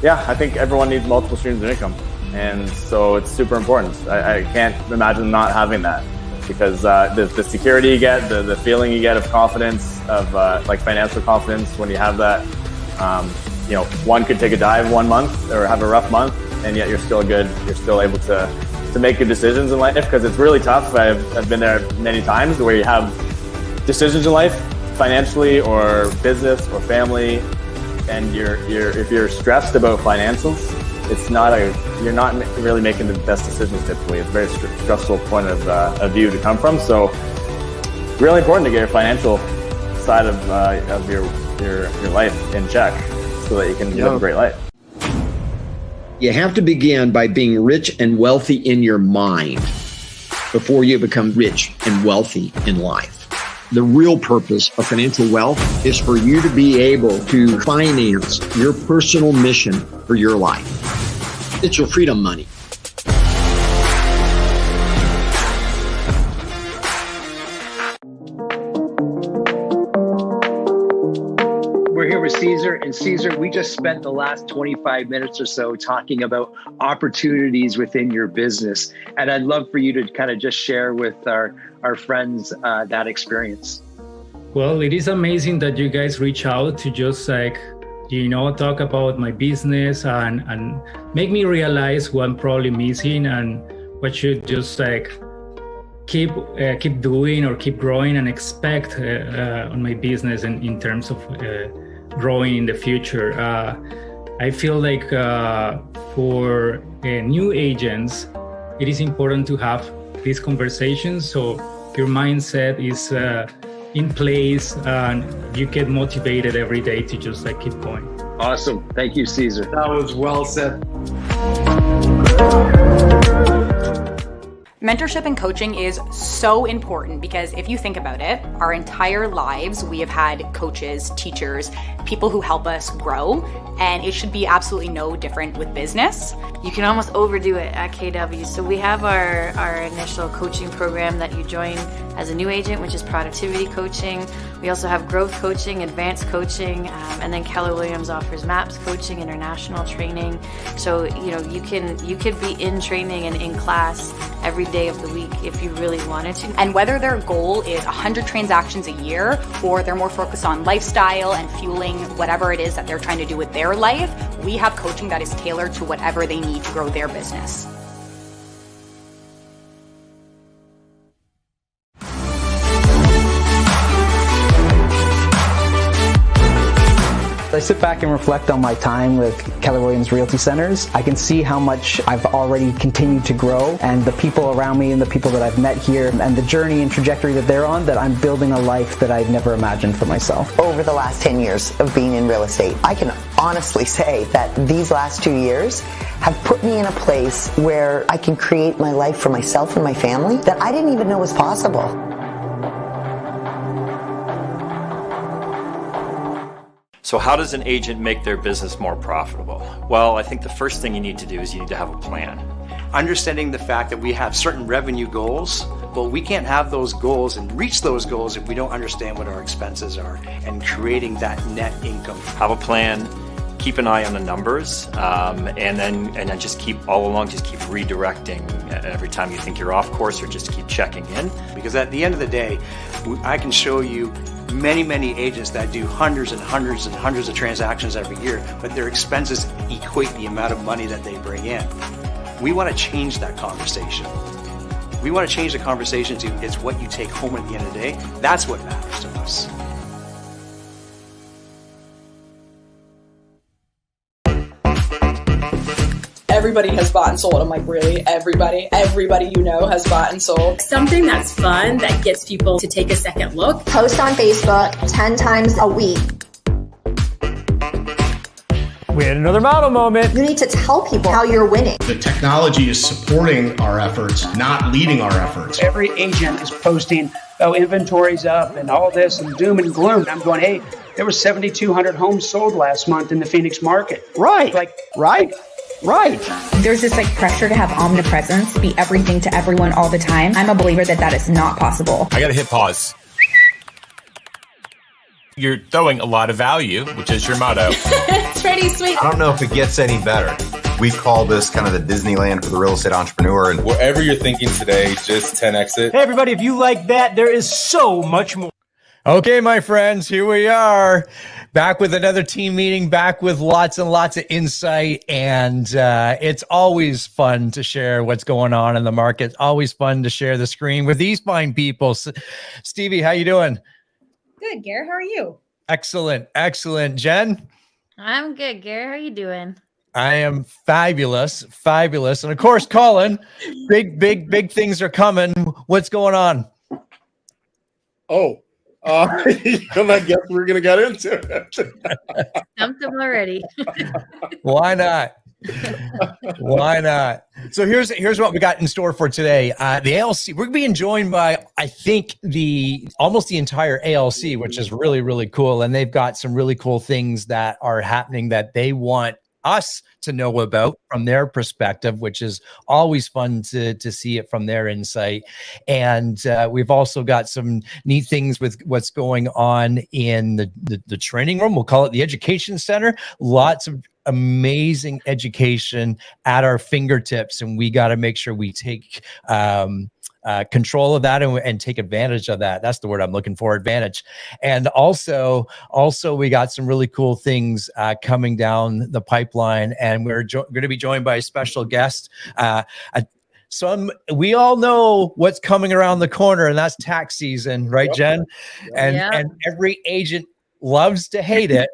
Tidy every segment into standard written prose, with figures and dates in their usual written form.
Yeah, I think everyone needs multiple streams of income. And so it's super important. I can't imagine not having that, because the security you get, the feeling you get of confidence, of like financial confidence when you have that. One could take a dive 1 month or have a rough month, and yet you're still good. You're still able to make good decisions in life, because it's really tough. I've been there many times where you have decisions in life, financially or business or family, and if you're stressed about financials, you're not really making the best decisions typically. It's a very stressful point of view to come from. So really important to get your financial side of your life in check so that you can live a great life. You have to begin by being rich and wealthy in your mind before you become rich and wealthy in life. The real purpose of financial wealth is for you to be able to finance your personal mission for your life. It's your freedom money. We're here with Caesar, and Caesar, we just spent the last 25 minutes or so talking about opportunities within your business. And I'd love for you to kind of just share with our friends that experience. Well, it is amazing that you guys reach out to just talk about my business and make me realize what I'm probably missing and what should just keep doing or keep growing and expect on my business and in terms of growing in the future. I feel like for new agents, it is important to have these conversations so your mindset is in place and you get motivated every day to just keep going. Awesome. Thank you, Caesar. That was well said. Mentorship and coaching is so important because if you think about it, our entire lives, we have had coaches, teachers, people who help us grow, and it should be absolutely no different with business. You can almost overdo it at KW. So we have our initial coaching program that you join as a new agent, which is productivity coaching. We also have growth coaching, advanced coaching, and then Keller Williams offers MAPS coaching, international training. So, you could be in training and in class every day of the week if you really wanted to. And whether their goal is 100 transactions a year or they're more focused on lifestyle and fueling whatever it is that they're trying to do with their life, we have coaching that is tailored to whatever they need to grow their business. I sit back and reflect on my time with Keller Williams Realty Centers. I can see how much I've already continued to grow, and the people around me and the people that I've met here and the journey and trajectory that they're on, that I'm building a life that I've never imagined for myself. Over the last 10 years of being in real estate, I can honestly say that these last 2 years have put me in a place where I can create my life for myself and my family that I didn't even know was possible. So how does an agent make their business more profitable? Well, I think the first thing you need to do is you need to have a plan. Understanding the fact that we have certain revenue goals, but we can't have those goals and reach those goals if we don't understand what our expenses are, and creating that net income. Have a plan, keep an eye on the numbers, and then just keep redirecting every time you think you're off course, or just keep checking in. Because at the end of the day, I can show you many agents that do hundreds and hundreds and hundreds of transactions every year, but their expenses equate the amount of money that they bring in. We want to change that conversation. We want to change the conversation to it's what you take home at the end of the day. That's what matters to us. Everybody has bought and sold. I'm like, really? Everybody has bought and sold. Something that's fun, that gets people to take a second look. Post on Facebook 10 times a week. We had another model moment. You need to tell people how you're winning. The technology is supporting our efforts, not leading our efforts. Every agent is posting, inventory's up and all this and doom and gloom. I'm going, hey, there were 7,200 homes sold last month in the Phoenix market. Right. Right. There's this pressure to have omnipresence, be everything to everyone all the time. I'm a believer that is not possible. I gotta hit pause. you're throwing a lot of value, which is your motto. It's pretty sweet. I don't know if it gets any better. We call this kind of the Disneyland for the real estate entrepreneur. And wherever you're thinking today, just 10x it. Hey, everybody, if you like that, there is so much more. Okay, my friends, here we are back with another team meeting, back with lots and lots of insight. And it's always fun to share what's going on in the market. Always fun to share the screen with these fine people. Stevie, how you doing? Good, Gare. How are you? Excellent. Excellent. Jen? I'm good, Gare. How you doing? I am fabulous. Fabulous. And of course, Colin, big things are coming. What's going on? I guess we're going to get into it. Stumped them already. Why not? Why not? So here's what we got in store for today. The ALC, we're being joined by, I think, almost the entire ALC, which is really, really cool. And they've got some really cool things that are happening that they want us to know about from their perspective, which is always fun to see it from their insight. And we've also got some neat things with what's going on in the training room. We'll call it the education center. Lots of amazing education at our fingertips, and we got to make sure we take control of that and take advantage of that. That's the word I'm looking for, advantage. And also we got some really cool things coming down the pipeline, and we're going to be joined by a special guest. We all know what's coming around the corner, and that's tax season, right, Jen? And every agent loves to hate it.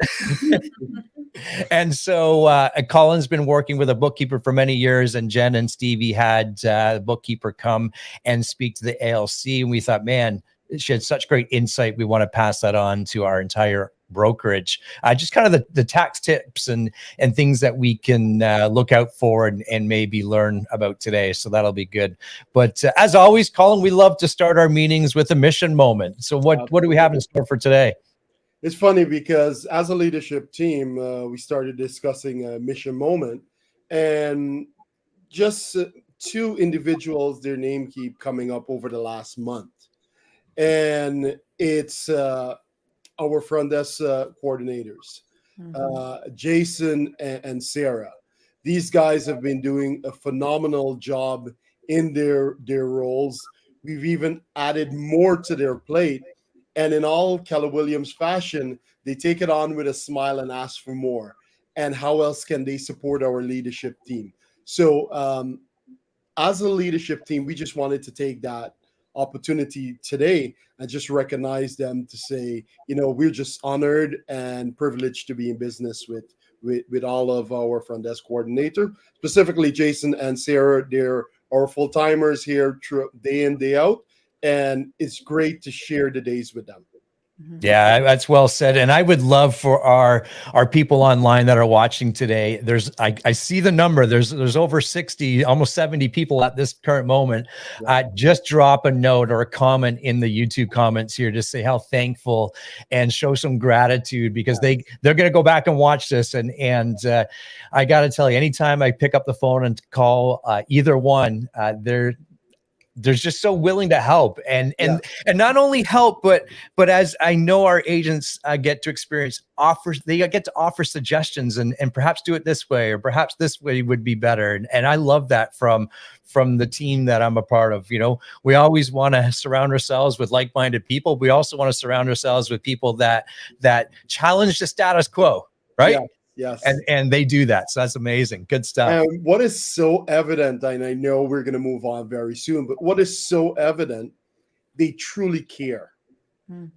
And so Colin's been working with a bookkeeper for many years, and Jen and Stevie had the bookkeeper come and speak to the ALC. And we thought, man, she had such great insight. We want to pass that on to our entire brokerage. Just kind of the tax tips and things that we can look out for and maybe learn about today. So that'll be good. But as always, Colin, we love to start our meetings with a mission moment. So what do we have in store for today? It's funny because as a leadership team, we started discussing a mission moment, and just two individuals, their name keep coming up over the last month. And it's our front desk coordinators, Jason and Sarah. These guys have been doing a phenomenal job in their roles. We've even added more to their plate. And in all Keller Williams fashion, they take it on with a smile and ask for more. And how else can they support our leadership team? So as a leadership team, we just wanted to take that opportunity today and just recognize them to say, we're just honored and privileged to be in business with all of our front desk coordinator, specifically Jason and Sarah. They're our full-timers here day in, day out. And it's great to share the days with them. Yeah, that's well said. And I would love for our people online that are watching today. I see the number. There's over 60, almost 70 people at this current moment. Just drop a note or a comment in the YouTube comments here to say how thankful and show some gratitude, because they're going to go back and watch this. And I got to tell you, anytime I pick up the phone and call either one, they're just so willing to help and not only help, but as I know our agents get to experience offers, they get to offer suggestions and perhaps do it this way, or perhaps this way would be better. And I love that from the team that I'm a part of. We always want to surround ourselves with like-minded people. We also want to surround ourselves with people that challenge the status quo, right? Yeah. Yes. And they do that. So that's amazing. Good stuff. And what is so evident, and I know we're going to move on very soon, but what is so evident, they truly care.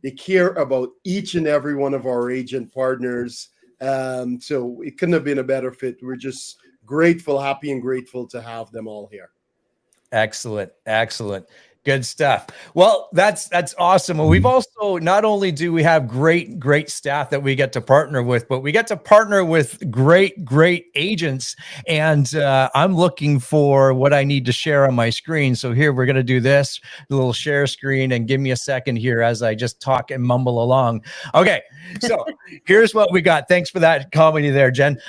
They care about each and every one of our agent partners. So it couldn't have been a better fit. We're just happy and grateful to have them all here. Excellent. Excellent. Good stuff. Well, that's awesome. And we've also, not only do we have great staff that we get to partner with, but we get to partner with great agents. And I'm looking for what I need to share on my screen. So here we're going to do this little share screen, and give me a second here as I just talk and mumble along. Okay. So here's what we got. Thanks for that comedy there, Jen.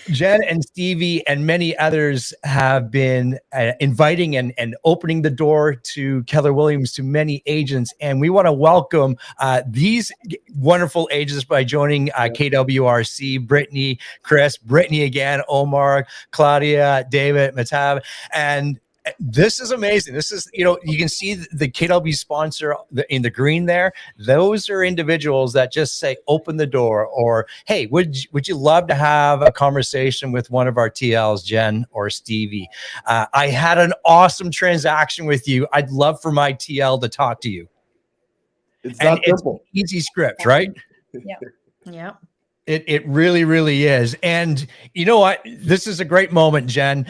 Jen and Stevie and many others have been inviting and opening the door to Keller Williams to many agents. And we want to welcome these wonderful agents by joining KWRC, Brittany, Chris, Brittany again, Omar, Claudia, David, Matab, and this is amazing. This is, you can see the KW sponsor in the green there. Those are individuals that just say, open the door, or, hey, would you love to have a conversation with one of our TLs, Jen or Stevie? I had an awesome transaction with you. I'd love for my TL to talk to you. It's that simple. It's easy script, right? Yeah. Yeah. It really, really is. And you know what? This is a great moment, Jen.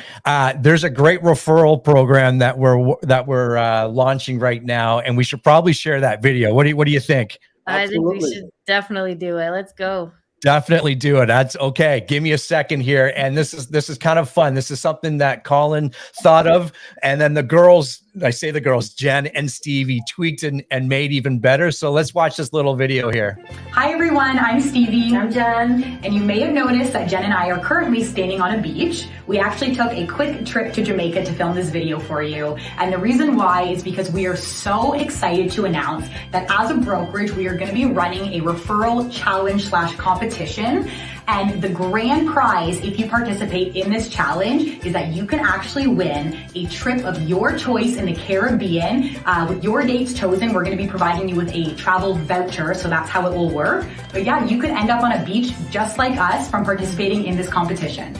There's a great referral program that we're launching right now, and we should probably share that video. What do you think? I think we should definitely do it. Let's go. Definitely do it. That's okay. Give me a second here. And this is kind of fun. This is something that Colin thought of. And then the girls, Jen and Stevie tweaked and made even better. So let's watch this little video here. Hi everyone, I'm Stevie. I'm Jen. And you may have noticed that Jen and I are currently standing on a beach. We actually took a quick trip to Jamaica to film this video for you. And the reason why is because we are so excited to announce that as a brokerage, we are going to be running a referral challenge / competition. And the grand prize, if you participate in this challenge, is that you can actually win a trip of your choice in the Caribbean with your dates chosen. We're going to be providing you with a travel voucher, so that's how it will work. But yeah, you could end up on a beach just like us from participating in this competition.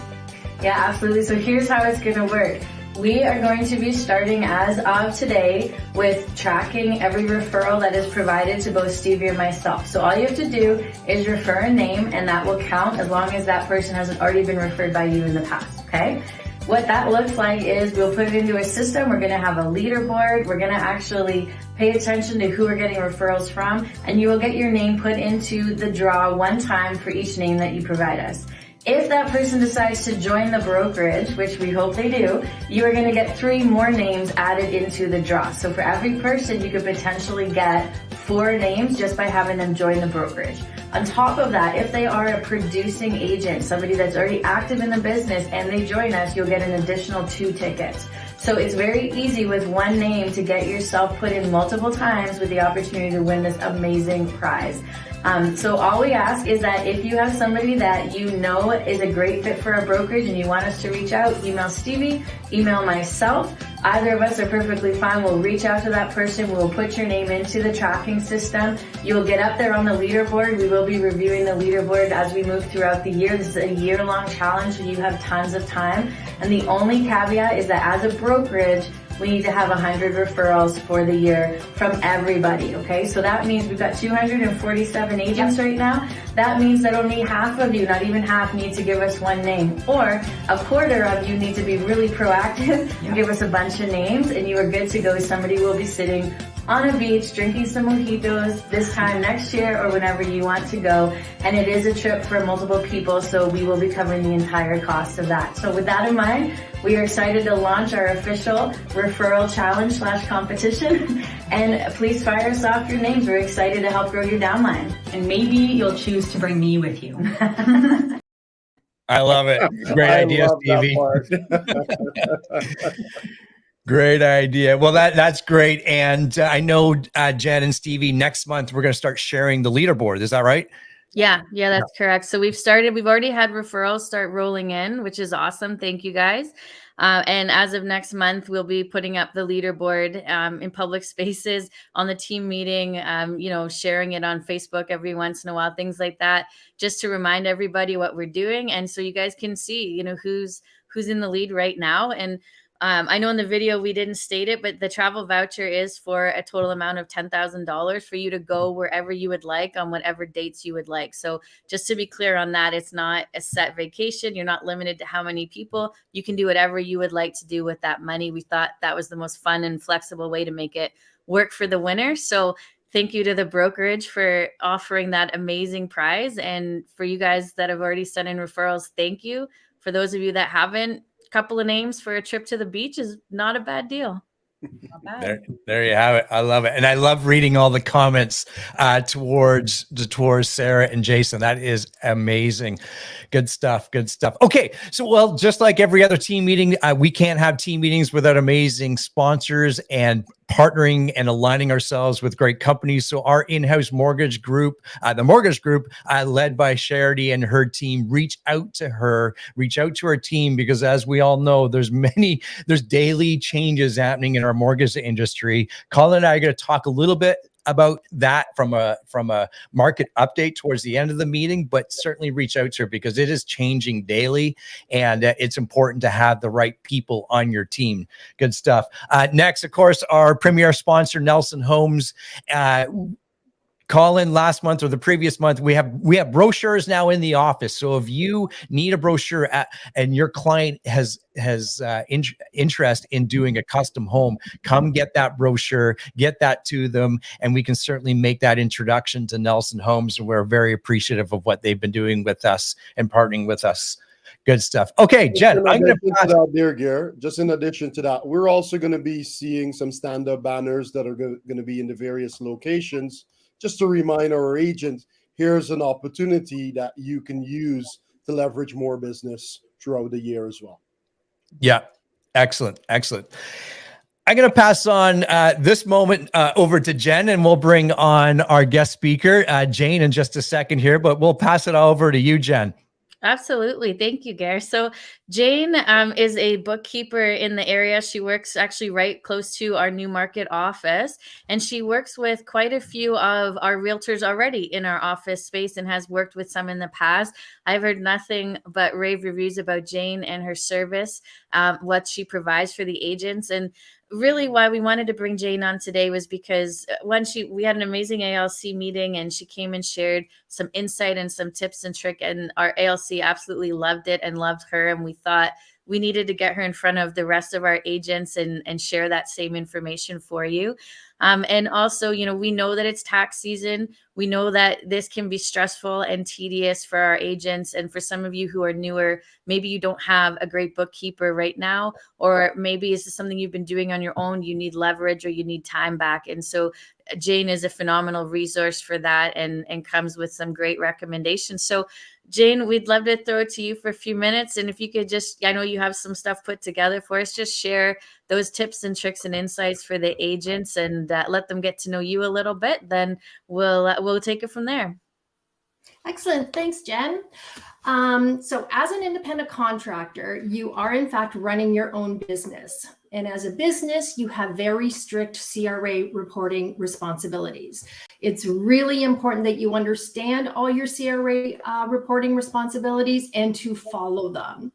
Yeah, absolutely. So here's how it's going to work. We are going to be starting as of today with tracking every referral that is provided to both Stevie and myself. So all you have to do is refer a name, and that will count as long as that person hasn't already been referred by you in the past, okay? What that looks like is we'll put it into a system. We're going to have a leaderboard. We're going to actually pay attention to who we're getting referrals from, and you will get your name put into the draw one time for each name that you provide us. If that person decides to join the brokerage, which we hope they do, you are going to get 3 more names added into the draw. So for every person, you could potentially get 4 names just by having them join the brokerage. On top of that, if they are a producing agent, somebody that's already active in the business, and they join us, you'll get an additional 2 tickets. So it's very easy with one name to get yourself put in multiple times with the opportunity to win this amazing prize. So all we ask is that if you have somebody that you know is a great fit for our brokerage and you want us to reach out, email Stevie, email myself. Either of us are perfectly fine. We'll reach out to that person. We'll put your name into the tracking system. You'll get up there on the leaderboard. We will be reviewing the leaderboard as we move throughout the year. This is a year-long challenge, so you have tons of time. And the only caveat is that as a brokerage, we need to have 100 referrals for the year from everybody, okay? So that means we've got 247 agents right now. That means that only half of you, not even half, need to give us one name. Or a quarter of you need to be really proactive and give us a bunch of names, and you are good to go. Somebody will be sitting on a beach drinking some mojitos this time next year or whenever you want to go. And it is a trip for multiple people, so we will be covering the entire cost of that. So with that in mind, we are excited to launch our official referral challenge / competition. And please fire us off your names. We're excited to help grow your downline. And maybe you'll choose to bring me with you. I love it. Great idea, Stevie. Great idea. Well, that's great. And I know Jen and Stevie, next month, we're going to start sharing the leaderboard. Is that right? Yeah, that's correct. So we've already had referrals start rolling in, which is awesome. Thank you guys. And as of next month, we'll be putting up the leaderboard in public spaces on the team meeting, sharing it on Facebook every once in a while, things like that, just to remind everybody what we're doing. And so you guys can see, who's in the lead right now. And I know in the video we didn't state it, but the travel voucher is for a total amount of $10,000 for you to go wherever you would like on whatever dates you would like. So just to be clear on that, it's not a set vacation. You're not limited to how many people. You can do whatever you would like to do with that money. We thought that was the most fun and flexible way to make it work for the winner. So thank you to the brokerage for offering that amazing prize. And for you guys that have already sent in referrals, thank you. For those of you that haven't, couple of names for a trip to the beach is not a bad deal. There you have it. I love it. And I love reading all the comments towards Sarah and Jason. That is amazing. Good stuff. Good stuff. Okay. So, well, just like every other team meeting, we can't have team meetings without amazing sponsors and partnering and aligning ourselves with great companies. So our in-house mortgage group, the mortgage group led by Charity and her team, reach out to her team, because as we all know, there's daily changes happening in our mortgage industry. Colin and I are going to talk a little bit about that from a market update towards the end of the meeting, but certainly reach out to her because it is changing daily, and it's important to have the right people on your team. Good stuff. Next, of course, our premier sponsor, Nelson Homes. Colin, last month or the previous month, we have brochures now in the office. So if you need a brochure and your client has interest in doing a custom home, come get that brochure, get that to them, and we can certainly make that introduction to Nelson Homes. And we're very appreciative of what they've been doing with us and partnering with us. Good stuff. Okay, Jen, I'm going to pass that there, Gare. Just in addition to that, we're also going to be seeing some stand-up banners that are going to be in the various locations. Just to remind our agents, here's an opportunity that you can use to leverage more business throughout the year as well. Yeah, excellent. I'm going to pass on this moment over to Jen, and we'll bring on our guest speaker, Jane, in just a second here, but we'll pass it over to you, Jen. Absolutely. Thank you, Gare. So Jane is a bookkeeper in the area. She works actually right close to our Newmarket office, and she works with quite a few of our realtors already in our office space and has worked with some in the past. I've heard nothing but rave reviews about Jane and her service, what she provides for the agents. And really why we wanted to bring Jane on today was because we had an amazing ALC meeting, and she came and shared some insight and some tips and trick, and our ALC absolutely loved it and loved her. And we thought we needed to get her in front of the rest of our agents and share that same information for you. And also, we know that it's tax season. We know that this can be stressful and tedious for our agents. And for some of you who are newer, maybe you don't have a great bookkeeper right now, or maybe this is something you've been doing on your own. You need leverage or you need time back. And so Jane is a phenomenal resource for that and comes with some great recommendations. So Jane, we'd love to throw it to you for a few minutes. And if you could I know you have some stuff put together for us, just share those tips and tricks and insights for the agents and let them get to know you a little bit. Then we'll take it from there. Excellent. Thanks, Jen. So as an independent contractor, you are in fact running your own business. And as a business, you have very strict CRA reporting responsibilities. It's really important that you understand all your CRA reporting responsibilities and to follow them.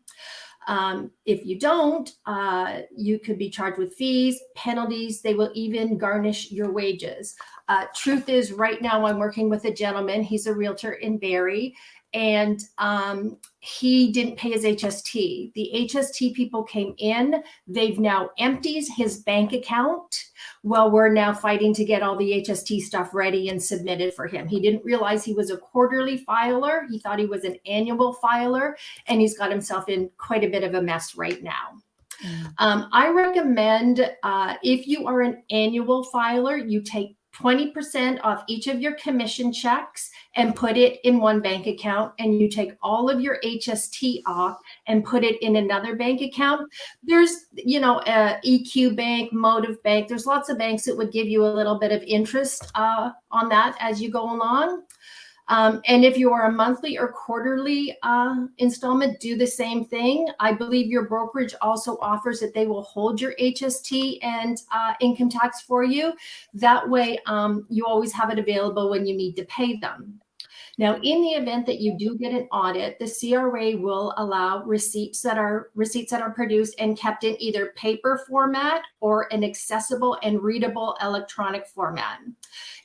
If you don't, you could be charged with fees, penalties. They will even garnish your wages. Truth is, right now I'm working with a gentleman. He's a realtor in Barrie, and he didn't pay his HST. The HST people came in. They've now emptied his bank account. Well, we're now fighting to get all the HST stuff ready and submitted for him. He didn't realize he was a quarterly filer. He thought he was an annual filer, and he's got himself in quite a bit of a mess right now. I recommend if you are an annual filer, you take 20% off each of your commission checks and put it in one bank account, and you take all of your HST off and put it in another bank account. There's, EQ Bank, Motive Bank. There's lots of banks that would give you a little bit of interest on that as you go along. And if you are a monthly or quarterly installment, do the same thing. I believe your brokerage also offers that they will hold your HST and income tax for you. That way, you always have it available when you need to pay them. Now, in the event that you do get an audit, the CRA will allow receipts that are produced and kept in either paper format or an accessible and readable electronic format.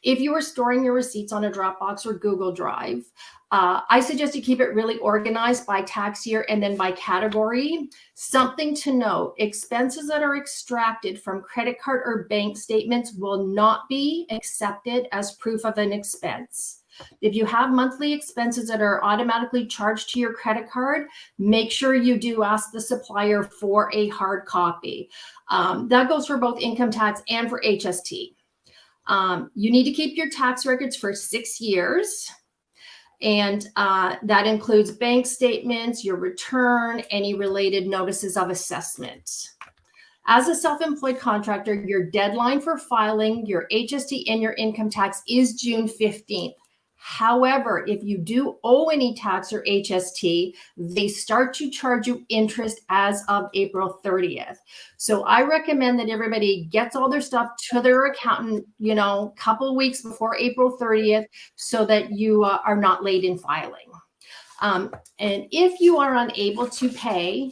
If you are storing your receipts on a Dropbox or Google Drive, I suggest you keep it really organized by tax year and then by category. Something to note, expenses that are extracted from credit card or bank statements will not be accepted as proof of an expense. If you have monthly expenses that are automatically charged to your credit card, make sure you do ask the supplier for a hard copy. That goes for both income tax and for HST. You need to keep your tax records for 6 years. And that includes bank statements, your return, any related notices of assessment. As a self-employed contractor, your deadline for filing your HST and your income tax is June 15th. However, if you do owe any tax or HST, they start to charge you interest as of April 30th. So I recommend that everybody gets all their stuff to their accountant, a couple weeks before April 30th so that you are not late in filing. And if you are unable to pay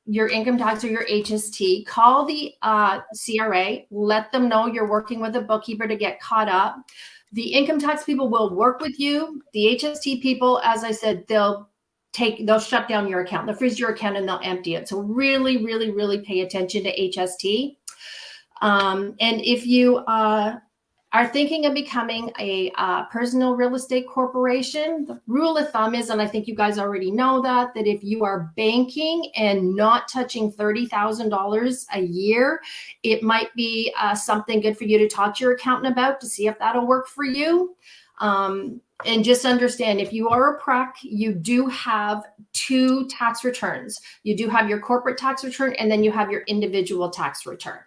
your income tax or your HST, call the CRA, let them know you're working with a bookkeeper to get caught up. The income tax people will work with you. The HST people, as I said, they'll shut down your account. They'll freeze your account and they'll empty it. So really, really, really pay attention to HST. And if you are thinking of becoming a personal real estate corporation, the rule of thumb is, and I think you guys already know that if you are banking and not touching $30,000 a year, it might be something good for you to talk to your accountant about to see if that'll work for you. And just understand, if you are a PREC, you do have 2 tax returns. You do have your corporate tax return, and then you have your individual tax return.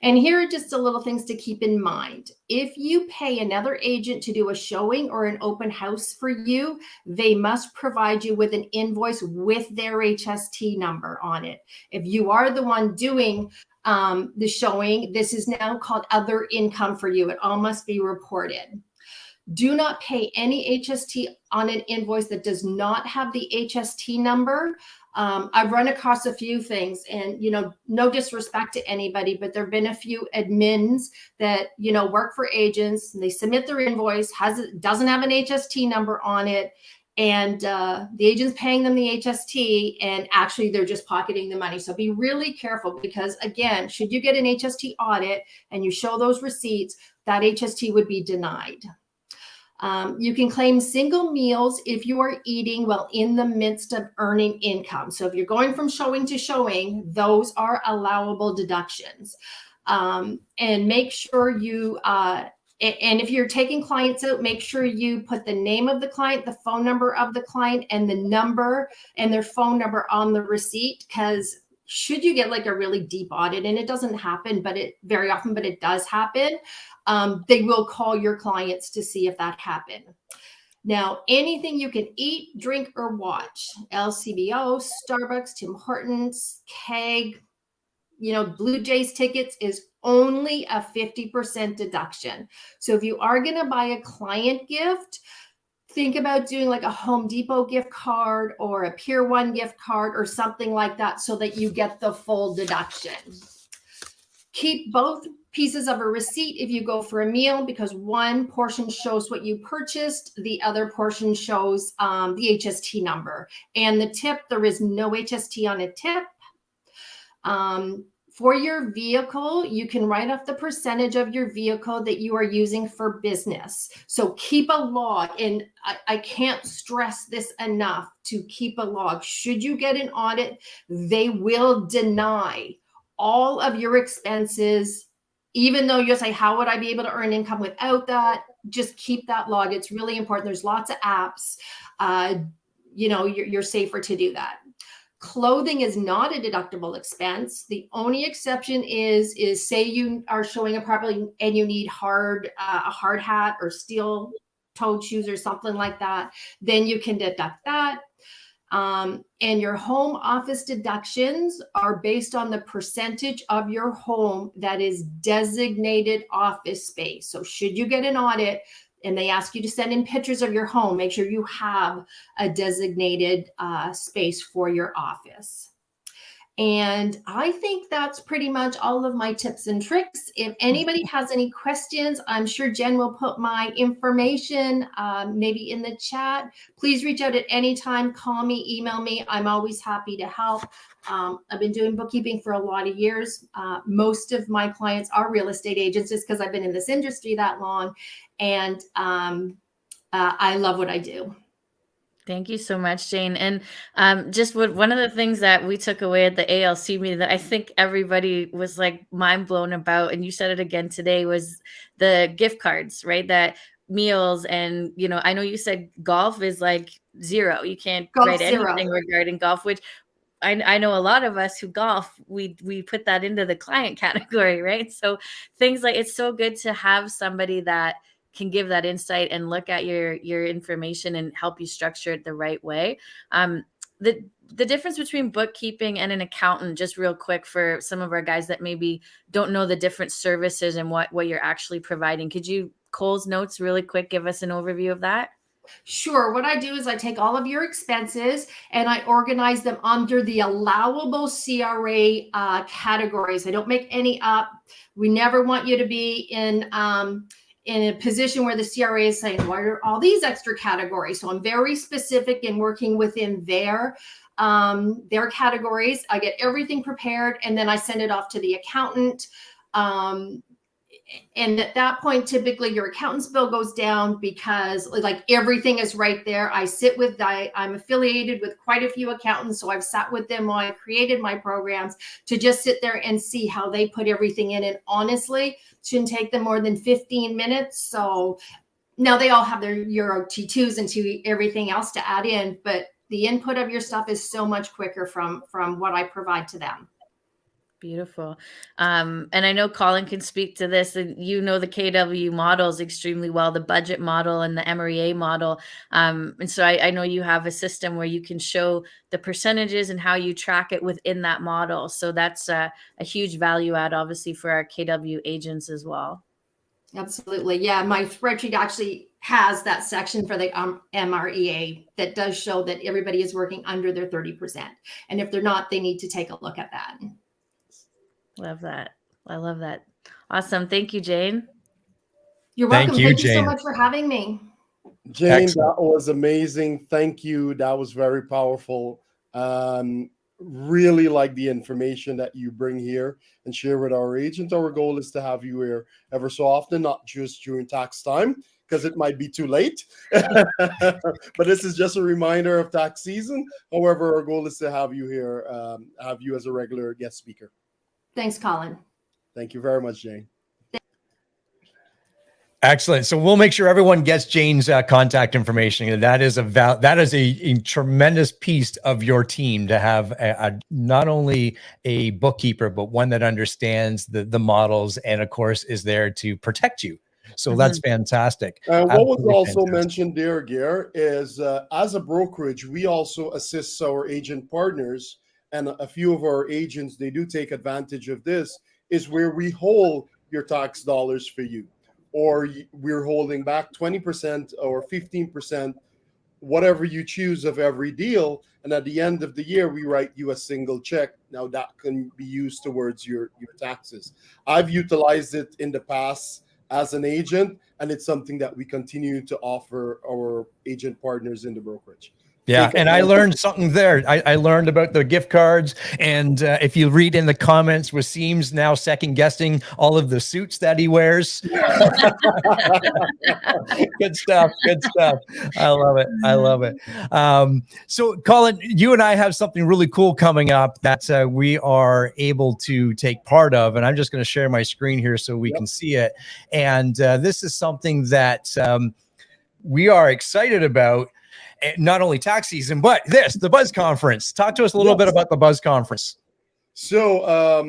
And here are just a little things to keep in mind. If you pay another agent to do a showing or an open house for you, they must provide you with an invoice with their HST number on it. If you are the one doing the showing, this is now called other income for you. It all must be reported. Do not pay any HST on an invoice that does not have the HST number. I've run across a few things, and no disrespect to anybody, but there've been a few admins that work for agents, and they submit their invoice, doesn't have an HST number on it, and the agent's paying them the HST, and actually they're just pocketing the money. So be really careful, because again, should you get an HST audit and you show those receipts, that HST would be denied. You can claim single meals if you are eating while in the midst of earning income. So if you're going from showing to showing, those are allowable deductions. And make sure you, and if you're taking clients out, make sure you put the name of the client, the phone number of the client, and the number and their phone number on the receipt, because should you get like a really deep audit, and it doesn't happen, but it very often, but it does happen, they will call your clients to see if that happened. Now, anything you can eat, drink, or watch, LCBO, Starbucks, Tim Hortons, Keg, Blue Jays tickets is only a 50% deduction. So if you are going to buy a client gift, think about doing like a Home Depot gift card or a Pier 1 gift card or something like that so that you get the full deduction. Keep both pieces of a receipt if you go for a meal, because one portion shows what you purchased, the other portion shows the HST number. And the tip, there is no HST on a tip. For your vehicle, you can write off the percentage of your vehicle that you are using for business. So keep a log, and I can't stress this enough, to keep a log. Should you get an audit, they will deny all of your expenses, even though you'll say, how would I be able to earn income without that? Just keep that log. It's really important. There's lots of apps. You're safer to do that. Clothing is not a deductible expense. The only exception is say you are showing a property and you need a hard hat or steel-toed shoes or something like that, then you can deduct that. And your home office deductions are based on the percentage of your home that is designated office space. So should you get an audit and they ask you to send in pictures of your home, make sure you have a designated space for your office. And I think that's pretty much all of my tips and tricks. If anybody has any questions, I'm sure Jen will put my information maybe in the chat. Please reach out at any time. Call me, email me. I'm always happy to help. I've been doing bookkeeping for a lot of years. Most of my clients are real estate agents just because I've been in this industry that long. And I love what I do. Thank you so much, Jane. And just one of the things that we took away at the ALC meeting that I think everybody was like mind blown about, and you said it again today, was the gift cards, right? That meals and, you know, I know you said golf is like zero. You can't write anything regarding golf, which I know a lot of us who golf, we put that into the client category, right? So things like, it's so good to have somebody that can give that insight and look at your information and help you structure it the right way. The difference between bookkeeping and an accountant, just real quick for some of our guys that maybe don't know the different services and what you're actually providing. Could you, Cole's notes really quick, give us an overview of that? Sure. What I do is I take all of your expenses and I organize them under the allowable CRA categories. I don't make any up. We never want you to be in a position where the CRA is saying, why are all these extra categories? So I'm very specific in working within their categories. I get everything prepared and then I send it off to the accountant. And at that point, typically your accountant's bill goes down because like everything is right there. I'm affiliated with quite a few accountants. So I've sat with them while I created my programs to just sit there and see how they put everything in. And honestly, shouldn't take them more than 15 minutes. So now they all have their Euro T2s and everything else to add in, but the input of your stuff is so much quicker from what I provide to them. Beautiful. And I know Colin can speak to this, and you know the KW models extremely well, the budget model and the MREA model. And so I know you have a system where you can show the percentages and how you track it within that model. So that's a huge value add, obviously, for our KW agents as well. Absolutely. Yeah, my spreadsheet actually has that section for the MREA that does show that everybody is working under their 30%. And if they're not, they need to take a look at that. Love that. I love that. Awesome. Thank you, Jane. You're welcome. Thank you so much for having me. Jane, that was amazing. Thank you. That was very powerful. Really like the information that you bring here and share with our agent. Our goal is to have you here ever so often, not just during tax time, because it might be too late. But this is just a reminder of tax season. However, our goal is to have you here, have you as a regular guest speaker. Thanks, Colin. Thank you very much, Jane. Excellent. So we'll make sure everyone gets Jane's contact information. That is a tremendous piece of your team to have not only a bookkeeper, but one that understands the models and, of course, is there to protect you. So that's fantastic. What was also mentioned there, Gare, is as a brokerage, we also assist our agent partners. And a few of our agents, they do take advantage of this, is where we hold your tax dollars for you. Or we're holding back 20% or 15%, whatever you choose of every deal. And at the end of the year, we write you a single check. Now that can be used towards your taxes. I've utilized it in the past as an agent, and it's something that we continue to offer our agent partners in the brokerage. Yeah, and I learned something there. I learned about the gift cards, and if you read in the comments, Wasim's now second guessing all of the suits that he wears. Good stuff. Good stuff. I love it. I love it. So, Colin, you and I have something really cool coming up that we are able to take part of, and I'm just going to share my screen here so we can see it. And this is something that we are excited about. Not only tax season, but the Buzz Conference. Talk to us a little bit about the Buzz Conference. So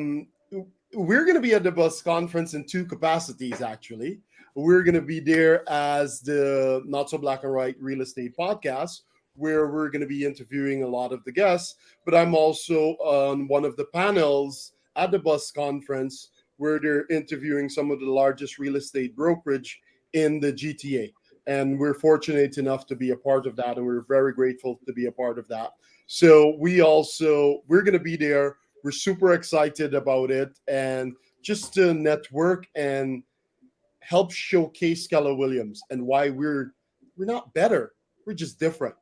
we're going to be at the Buzz Conference in two capacities, actually. We're going to be there as the Not So Black and White Real Estate Podcast, where we're going to be interviewing a lot of the guests. But I'm also on one of the panels at the Buzz Conference where they're interviewing some of the largest real estate brokerage in the GTA. And we're fortunate enough to be a part of that. And we're very grateful to be a part of that. So we're going to be there we're super excited about it, and just to network and help showcase Keller Williams and why we're not better, we're just different.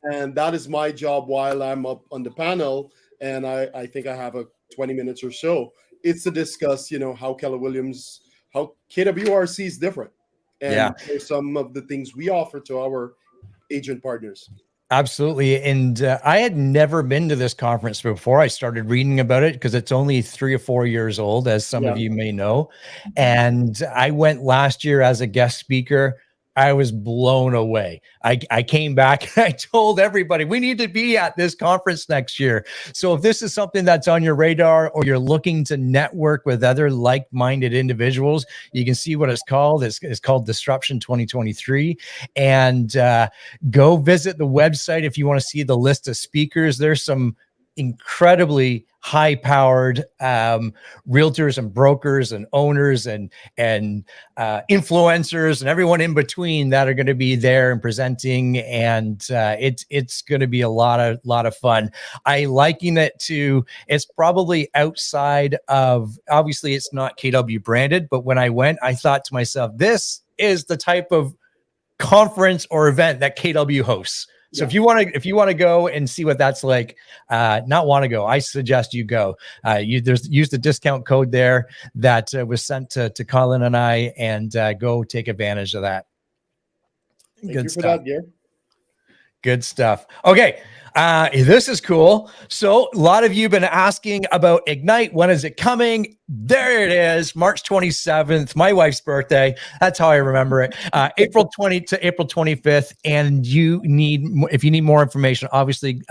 And that is my job while I'm up on the panel, and I think I have 20 minutes or so. It's to discuss, how Keller Williams, how KWRC is different, and some of the things we offer to our agent partners. Absolutely. And I had never been to this conference before. I started reading about it because it's only 3 or 4 years old, as some of you may know. And I went last year as a guest speaker. I was blown away. I came back and I told everybody we need to be at this conference next year. So if this is something that's on your radar, or you're looking to network with other like-minded individuals, you can see what it's called. It's called Disruption 2023. And go visit the website if you want to see the list of speakers. There's some incredibly high-powered realtors and brokers and owners and influencers and everyone in between that are going to be there and presenting, and it's going to be a lot of fun. I liken it to, it's probably outside of, obviously it's not KW branded, but when I went, I thought to myself, this is the type of conference or event that KW hosts. So if you want to go and see what that's like, not want to go, I suggest you go. Use the discount code there that was sent to Colin and I, and go take advantage of that. Good stuff. Good stuff. Okay. This is cool. So a lot of you have been asking about Ignite. When is it coming? There it is, March 27th, my wife's birthday. That's how I remember it. April 20 to April 25th. And if you need more information, obviously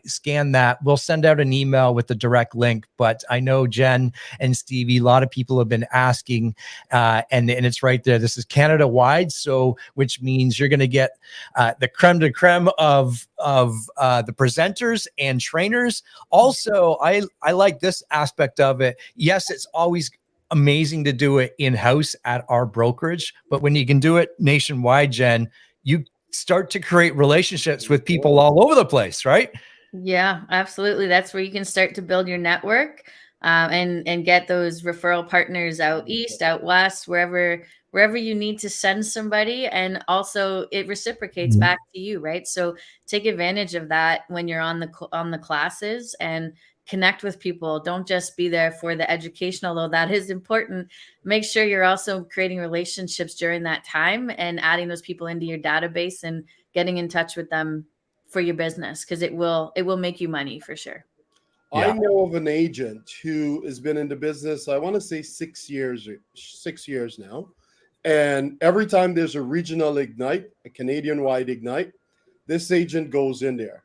scan that. We'll send out an email with the direct link. But I know Jen and Stevie, a lot of people have been asking, and it's right there. This is Canada wide, so which means you're going to get the creme de creme of the presenters and trainers. Also, I like this aspect of it. Yes, it's always amazing to do it in-house at our brokerage, but when you can do it nationwide, Jen, you start to create relationships with people all over the place, right? Yeah, absolutely. That's where you can start to build your network, and get those referral partners out east, out west, wherever you need to send somebody. And also it reciprocates back to you, right? So take advantage of that when you're on the classes, and connect with people. Don't just be there for the education, although that is important. Make sure you're also creating relationships during that time and adding those people into your database and getting in touch with them for your business, because it will make you money for sure. I know of an agent who has been in the business, I want to say 6 years now. And every time there's a regional Ignite, a Canadian-wide Ignite, this agent goes in there,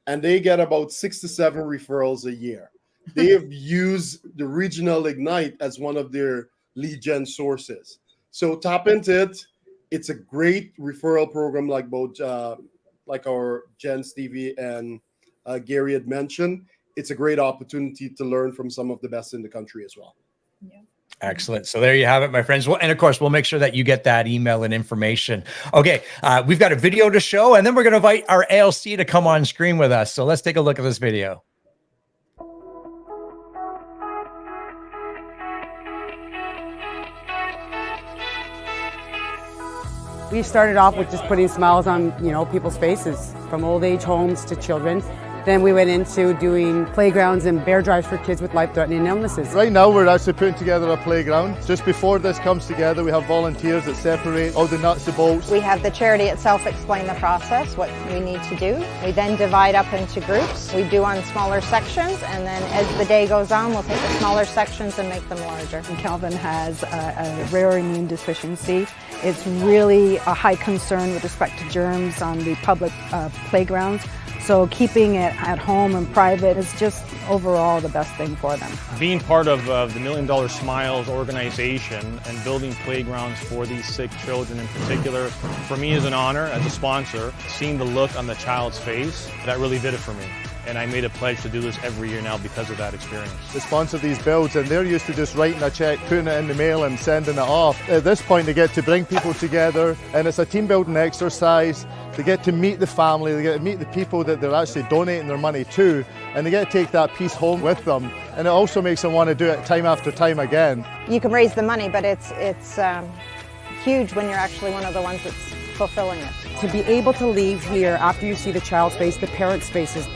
and they get about 6 to 7 referrals a year. They have used the regional Ignite as one of their lead gen sources. So tap into it. It's a great referral program, like both like our Jen, Stevie, and Gary had mentioned. It's a great opportunity to learn from some of the best in the country as well. Yeah. Excellent. So there you have it, my friends. Well, and of course, we'll make sure that you get that email and information. Okay, we've got a video to show, and then we're going to invite our ALC to come on screen with us. So let's take a look at this video. We started off with just putting smiles on, people's faces, from old age homes to children. Then we went into doing playgrounds and bear drives for kids with life-threatening illnesses. Right now we're actually putting together a playground. Just before this comes together, we have volunteers that separate all the nuts and bolts. We have the charity itself explain the process, what we need to do. We then divide up into groups. We do on smaller sections, and then as the day goes on, we'll take the smaller sections and make them larger. And Calvin has a rare immune deficiency. It's really a high concern with respect to germs on the public playgrounds. So keeping it at home and private is just overall the best thing for them. Being part of the $1 Million Smiles organization and building playgrounds for these sick children in particular, for me is an honor as a sponsor. Seeing the look on the child's face, that really did it for me. and I made a pledge to do this every year now because of that experience. They sponsor these builds, and they're used to just writing a check, putting it in the mail and sending it off. At this point, they get to bring people together, and it's a team building exercise. They get to meet the family, they get to meet the people that they're actually donating their money to, and they get to take that piece home with them. And it also makes them want to do it time after time again. You can raise the money, but it's huge when you're actually one of the ones that's fulfilling it. To be able to leave here after you see the child's face, the parents' faces,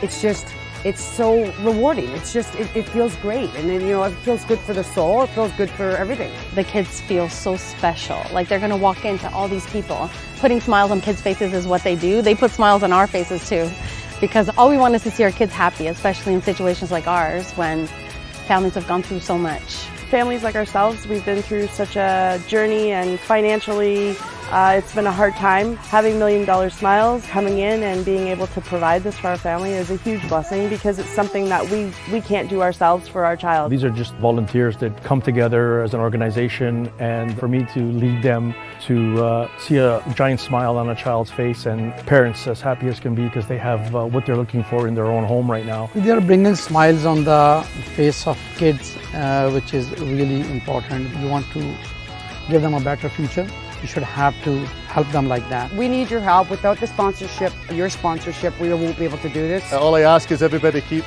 it's so rewarding. It feels great. And then, it feels good for the soul. It feels good for everything. The kids feel so special. Like they're going to walk into all these people. Putting smiles on kids' faces is what they do. They put smiles on our faces too. Because all we want is to see our kids happy, especially in situations like ours when families have gone through so much. Families like ourselves, we've been through such a journey, and financially it's been a hard time. Having $1 Million Smiles coming in and being able to provide this for our family is a huge blessing, because it's something that we can't do ourselves for our child. These are just volunteers that come together as an organization, and for me to lead them, to see a giant smile on a child's face and parents as happy as can be because they have what they're looking for in their own home right now. They are bringing smiles on the face of kids, which is really important. You want to give them a better future. You should have to help them like that. We need your help. Without the sponsorship, your sponsorship, we won't be able to do this. All I ask is everybody keep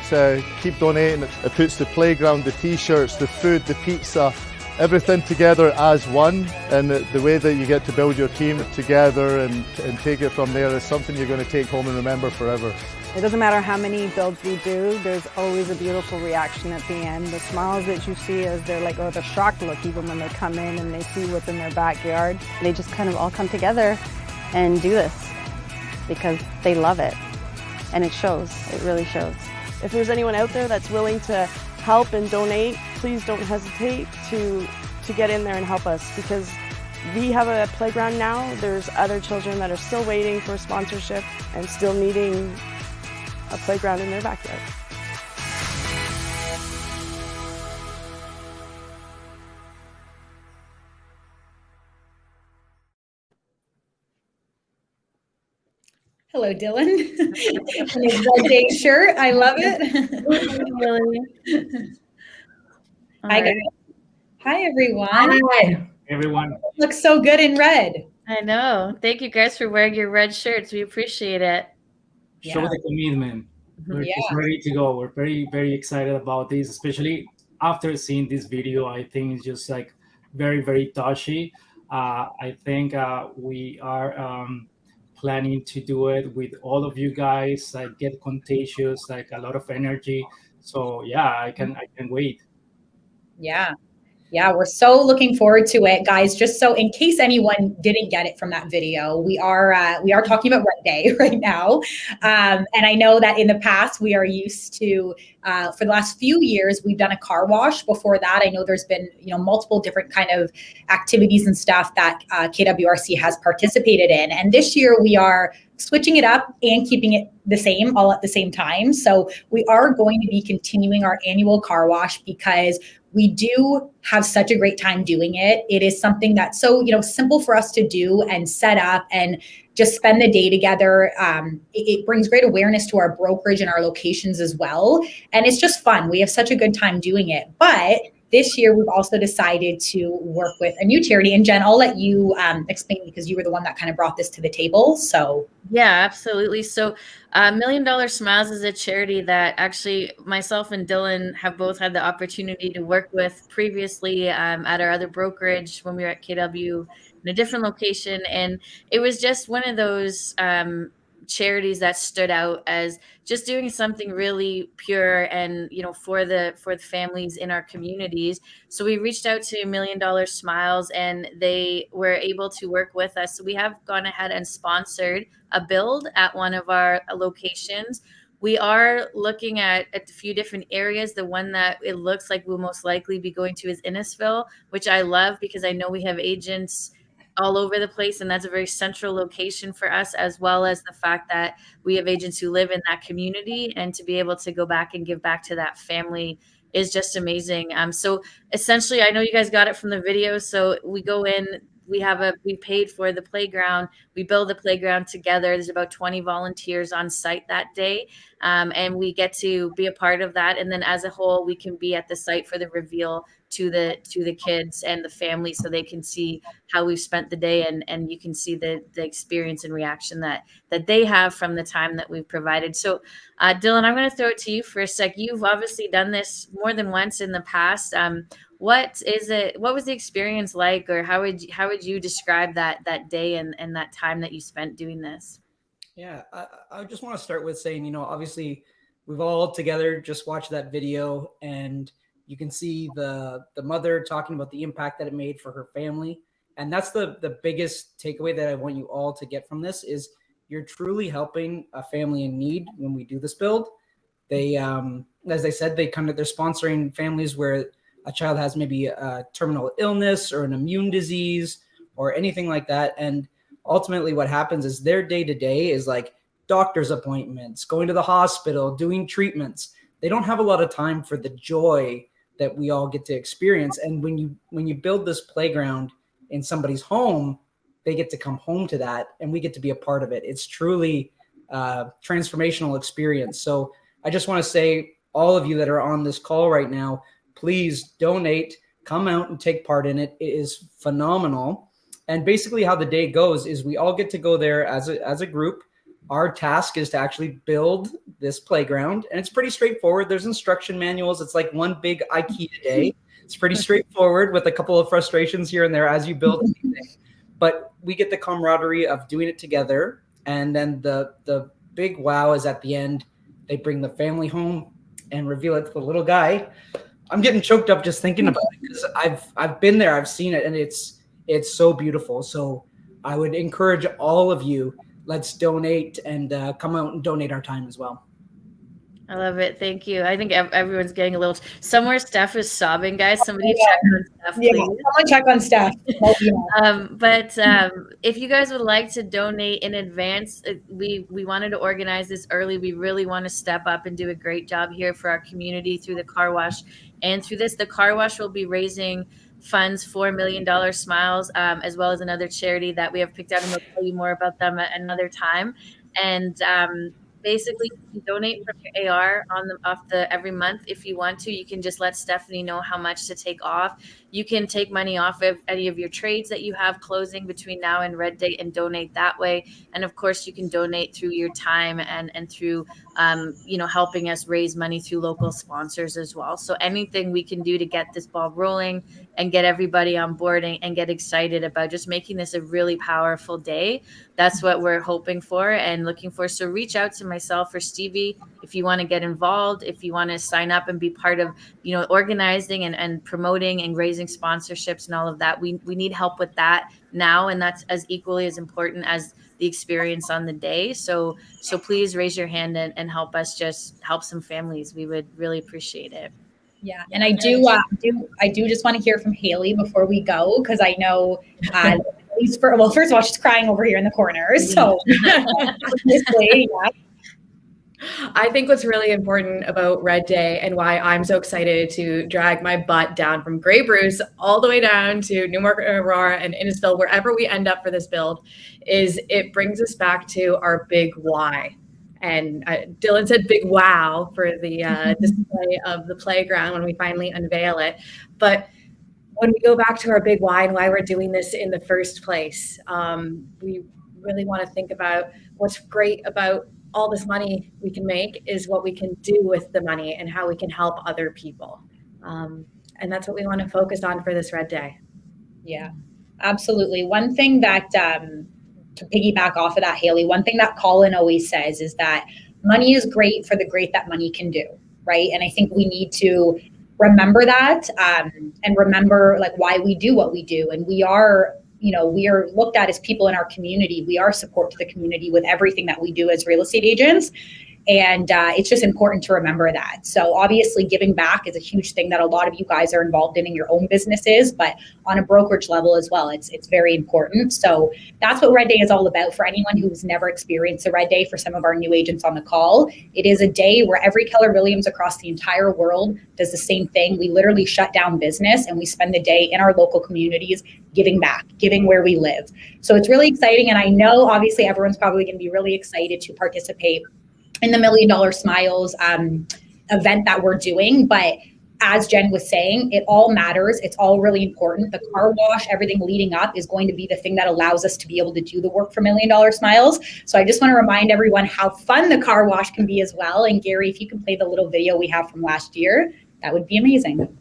donating. It puts the playground, the t-shirts, the food, the pizza, everything together as one, and the way that you get to build your team together and take it from there is something you're going to take home and remember forever. It doesn't matter how many builds we do, there's always a beautiful reaction at the end. The smiles that you see as they're like, or the shocked look even when they come in and they see what's in their backyard. They just kind of all come together and do this because they love it. And it shows, it really shows. If there's anyone out there that's willing to help and donate, please don't hesitate to get in there and help us, because we have a playground now. There's other children that are still waiting for sponsorship and still needing a playground in their backyard. Hello, Dylan. In his Red Day shirt. I love it. Really? Hi, guys. Hi, everyone. Hi, everyone. Looks so good in red. I know. Thank you guys for wearing your red shirts. We appreciate it. Show the commitment. We're just ready to go. We're very, very excited about this, especially after seeing this video. I think it's just like very, very touchy. I think we are planning to do it with all of you guys. Like get contagious, like a lot of energy. So yeah, I can wait. Yeah, we're so looking forward to it, guys. Just so in case anyone didn't get it from that video, we are talking about Red Day right now, and I know that in the past we are used to for the last few years we've done a car wash. Before that, I know there's been multiple different kind of activities and stuff that KWRC has participated in, and this year we are switching it up and keeping it the same all at the same time. So we are going to be continuing our annual car wash because we do have such a great time doing it. It is something that's so, simple for us to do and set up and just spend the day together. It brings great awareness to our brokerage and our locations as well. And it's just fun. We have such a good time doing it. But this year, we've also decided to work with a new charity. And Jen, I'll let you explain because you were the one that kind of brought this to the table. So yeah, absolutely. So $1 Million Smiles is a charity that actually myself and Dylan have both had the opportunity to work with previously at our other brokerage when we were at KW in a different location. And it was just one of those charities that stood out as just doing something really pure and for the families in our communities. So we reached out to $1 Million Smiles and they were able to work with us. So we have gone ahead and sponsored a build at one of our locations. We are looking at a few different areas. The one that it looks like we'll most likely be going to is Innisfil, which I love because I know we have agents all over the place, and that's a very central location for us, as well as the fact that we have agents who live in that community, and to be able to go back and give back to that family is just amazing. So essentially, I know you guys got it from the video. So we go in, we paid for the playground. We build the playground together. There's about 20 volunteers on site that day. And we get to be a part of that. And then as a whole, we can be at the site for the reveal to the kids and the family, so they can see how we've spent the day, and you can see the experience and reaction that they have from the time that we've provided. So Dylan, I'm going to throw it to you for a sec. You've obviously done this more than once in the past. What was the experience like, or how would you describe that day and that time that you spent doing this? Yeah, I just want to start with saying, obviously we've all together just watched that video, and you can see the mother talking about the impact that it made for her family. And that's the biggest takeaway that I want you all to get from this is you're truly helping a family in need when we do this build. They, as they said, they're sponsoring families where a child has maybe a terminal illness or an immune disease or anything like that. And ultimately what happens is their day-to-day is like doctor's appointments, going to the hospital, doing treatments. They don't have a lot of time for the joy that we all get to experience. And when you build this playground in somebody's home, they get to come home to that, and we get to be a part of it. It's truly a transformational experience. So I just want to say, all of you that are on this call right now, please donate, come out and take part in it. It is phenomenal. And basically how the day goes is we all get to go there as a group. Our task is to actually build this playground, and it's pretty straightforward. There's instruction manuals. It's like one big IKEA day. It's pretty straightforward with a couple of frustrations here and there as you build anything. But we get the camaraderie of doing it together. And then the big wow is at the end. They bring the family home and reveal it to the little guy. I'm getting choked up just thinking about it because I've been there, I've seen it, and it's so beautiful. So I would encourage all of you, let's donate and come out and donate our time as well. I love it. Thank you. I think everyone's getting a little somewhere. Steph is sobbing, guys. Somebody check on Steph, please. Someone check on Steph. But if you guys would like to donate in advance, we wanted to organize this early. We really want to step up and do a great job here for our community through the car wash. And through this, the car wash will be raising funds for $1 Million Smiles, as well as another charity that we have picked out, and we'll tell you more about them at another time. And basically, you can donate from your AR off every month if you want to. You can just let Stephanie know how much to take off. You can take money off of any of your trades that you have closing between now and Red Day and donate that way. And of course, you can donate through your time and through helping us raise money through local sponsors as well. So anything we can do to get this ball rolling and get everybody on board and get excited about just making this a really powerful day. That's what we're hoping for and looking for. So reach out to myself or Stevie if you want to get involved, if you want to sign up and be part of, organizing and promoting and raising sponsorships and all of that. We need help with that now, and that's as equally as important as the experience on the day. So please raise your hand and help us just help some families. We would really appreciate it. Yeah, and I do just want to hear from Haley before we go, because I know first of all, she's crying over here in the corner. So I think what's really important about Red Day and why I'm so excited to drag my butt down from Grey Bruce all the way down to Newmarket, Aurora, and Innisfil, wherever we end up for this build, is it brings us back to our big why. And Dylan said big wow for the display of the playground when we finally unveil it. But when we go back to our big why and why we're doing this in the first place, we really want to think about what's great about all this money we can make is what we can do with the money and how we can help other people. And that's what we want to focus on for this Red Day. Yeah, absolutely. One thing that, to piggyback off of that, Haley, one thing that Colin always says is that money is great for the great that money can do, right? And I think we need to remember that and remember why we do what we do. And we are looked at as people in our community. We are support to the community with everything that we do as real estate agents. And it's just important to remember that. So obviously giving back is a huge thing that a lot of you guys are involved in your own businesses, but on a brokerage level as well, it's very important. So that's what Red Day is all about. For anyone who's never experienced a Red Day, for some of our new agents on the call, it is a day where every Keller Williams across the entire world does the same thing. We literally shut down business and we spend the day in our local communities giving back, giving where we live. So it's really exciting. And I know obviously everyone's probably going to be really excited to participate in the $1 Million Smiles event that we're doing. But as Jen was saying, it all matters. It's all really important. The car wash, everything leading up is going to be the thing that allows us to be able to do the work for $1 Million Smiles. So I just want to remind everyone how fun the car wash can be as well. And Gary, if you can play the little video we have from last year, that would be amazing.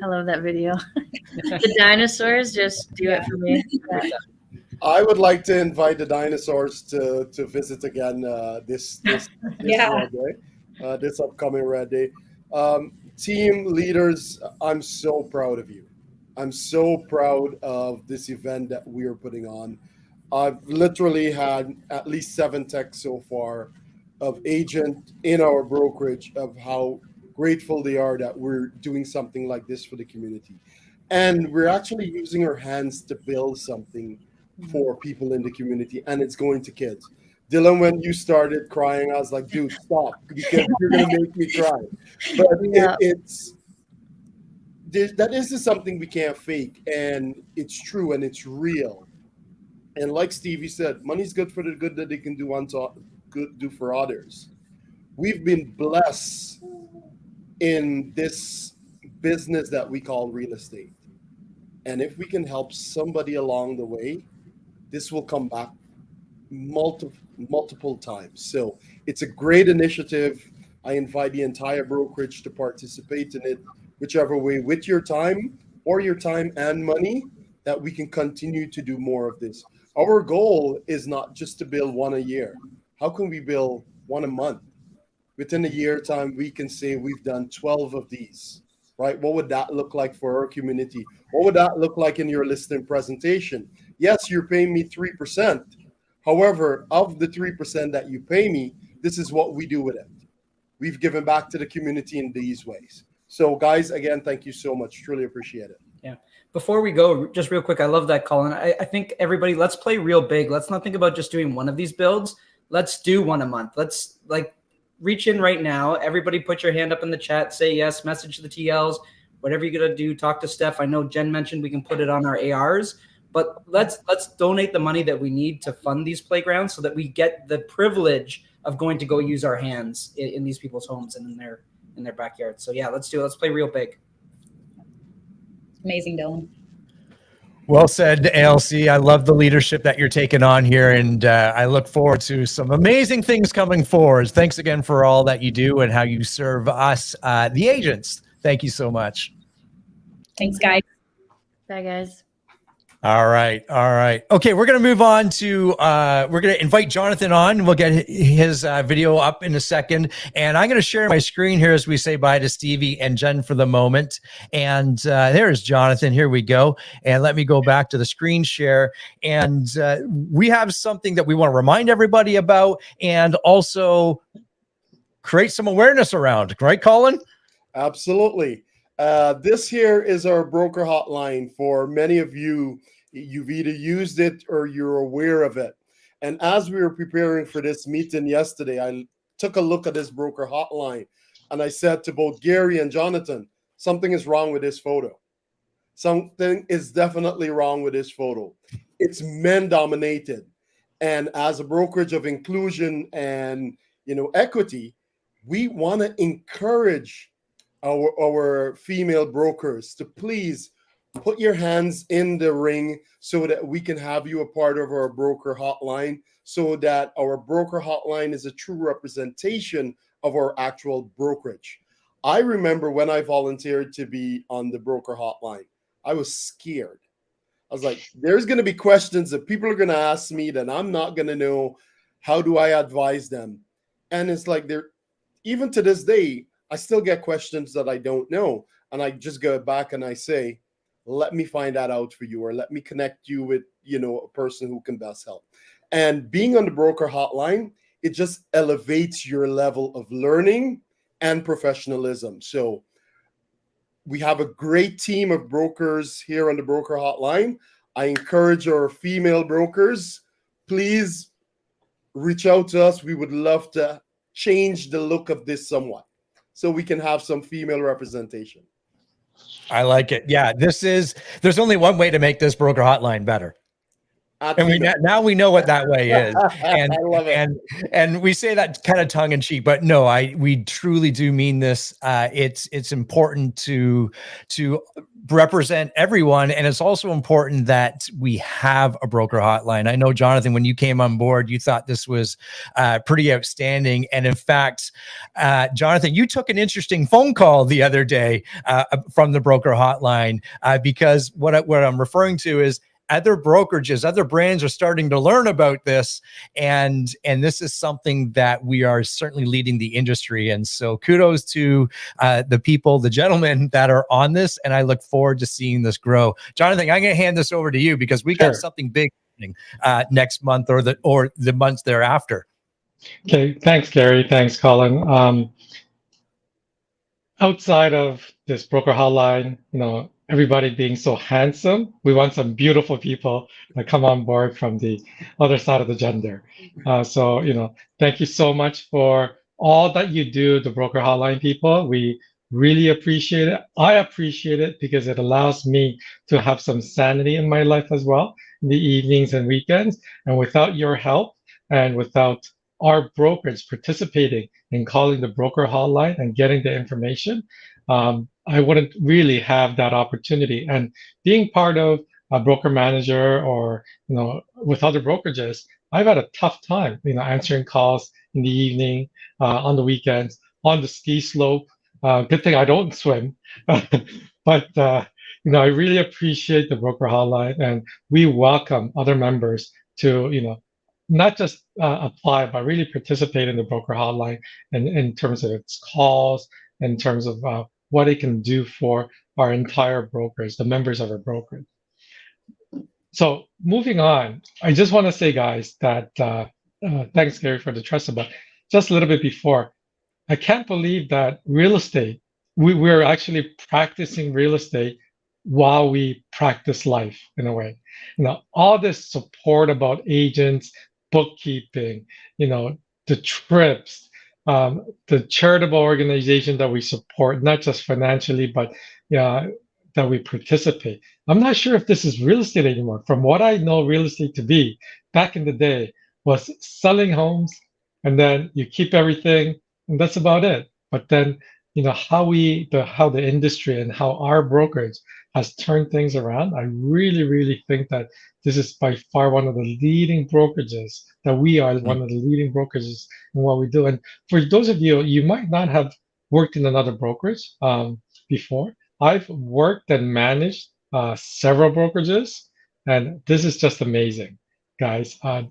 I love that video. The dinosaurs just do it for me. I would like to invite the dinosaurs to visit again this Red Day, this upcoming Red Day. Team leaders, I'm so proud of you. I'm so proud of this event that we are putting on. I've literally had at least 7 texts so far of agent in our brokerage of how grateful they are that we're doing something like this for the community. And we're actually using our hands to build something for people in the community, and it's going to kids. Dylan, when you started crying, I was like, dude, stop, because you're going to make me cry. But that is something we can't fake, and it's true, and it's real. And like Stevie said, money's good for the good that they can do for others. We've been blessed in this business that we call real estate. And if we can help somebody along the way, this will come back multiple times. So it's a great initiative. I invite the entire brokerage to participate in it, whichever way, with your time and money, that we can continue to do more of this. Our goal is not just to build one a year. How can we build one a month? Within a year time, we can say we've done 12 of these, right? What would that look like for our community? What would that look like in your listing presentation? Yes, you're paying me 3%. However, of the 3% that you pay me, this is what we do with it. We've given back to the community in these ways. So guys, again, thank you so much. Truly appreciate it. Yeah. Before we go, just real quick, I love that, Colin. I think everybody, let's play real big. Let's not think about just doing one of these builds. Let's do one a month. Let's reach in right now. Everybody put your hand up in the chat, say yes, message the TLs, whatever you're going to do, talk to Steph. I know Jen mentioned we can put it on our ARs, but let's donate the money that we need to fund these playgrounds so that we get the privilege of going to go use our hands in these people's homes and in their backyards. So yeah, let's do it. Let's play real big. Amazing, Dylan. Well said, ALC. I love the leadership that you're taking on here, and I look forward to some amazing things coming forward. Thanks again for all that you do and how you serve us, the agents. Thank you so much. Thanks, guys. Bye, guys. All right. Okay, we're going to move on to, we're going to invite Jonathan on. We'll get his video up in a second. And I'm going to share my screen here as we say bye to Stevie and Jen for the moment. And there's Jonathan. Here we go. And let me go back to the screen share. And we have something that we want to remind everybody about and also create some awareness around. Right, Colin? Absolutely. This here is our broker hotline. For many of you, you've either used it or you're aware of it. And as we were preparing for this meeting yesterday, I took a look at this broker hotline and I said to both Gary and Jonathan, something is wrong with this photo. Something is definitely wrong with this photo. It's men dominated. And as a brokerage of inclusion and, equity, we want to encourage our female brokers to please put your hands in the ring so that we can have you a part of our broker hotline, so that our broker hotline is a true representation of our actual brokerage. I remember when I volunteered to be on the broker hotline, I was scared. I was like, there's going to be questions that people are going to ask me that I'm not going to know. How do I advise them? And it's like, even to this day, I still get questions that I don't know. And I just go back and I say, let me find that out for you, or let me connect you with, a person who can best help. And being on the broker hotline, it just elevates your level of learning and professionalism. So we have a great team of brokers here on the broker hotline. I encourage our female brokers, please reach out to us. We would love to change the look of this somewhat so we can have some female representation. I like it. Yeah, there's only one way to make this broker hotline better. And now we know what that way is. And I love it. And we say that kind of tongue in cheek, but no, we truly do mean this. It's important to represent everyone. And it's also important that we have a broker hotline. I know, Jonathan, when you came on board, you thought this was pretty outstanding. And in fact, Jonathan, you took an interesting phone call the other day from the broker hotline because what I'm referring to is other brokerages, other brands are starting to learn about this. And this is something that we are certainly leading the industry. And so kudos to the gentlemen that are on this. And I look forward to seeing this grow. Jonathan, I'm going to hand this over to you because we got something big happening next month or the months thereafter. Okay. Thanks, Gary. Thanks, Colin. Outside of this broker hotline, everybody being so handsome, we want some beautiful people that come on board from the other side of the gender. So, thank you so much for all that you do, the broker hotline people. We really appreciate it. I appreciate it because it allows me to have some sanity in my life as well, in the evenings and weekends. And without your help and without our brokerage participating in calling the broker hotline and getting the information, I wouldn't really have that opportunity. And being part of a broker manager or, with other brokerages, I've had a tough time, answering calls in the evening, on the weekends, on the ski slope. Good thing I don't swim. But, I really appreciate the broker hotline, and we welcome other members to, not just apply, but really participate in the broker hotline and in terms of its calls, in terms of what it can do for our entire brokers, the members of our brokerage. So moving on, I just want to say, guys, that thanks, Gary, for the trust, but just a little bit before, I can't believe that real estate, we're actually practicing real estate while we practice life in a way. All this support about agents, bookkeeping, the trips, the charitable organization that we support, not just financially, but that we participate. I'm not sure if this is real estate anymore. From what I know real estate to be, back in the day, was selling homes, and then you keep everything, and that's about it. But then, how the industry and how our brokerage has turned things around, I really, really think that this is by far one of the leading brokerages, that we are one of the leading brokerages in what we do. And for those of you, you might not have worked in another brokerage before. I've worked and managed several brokerages, and this is just amazing, guys. I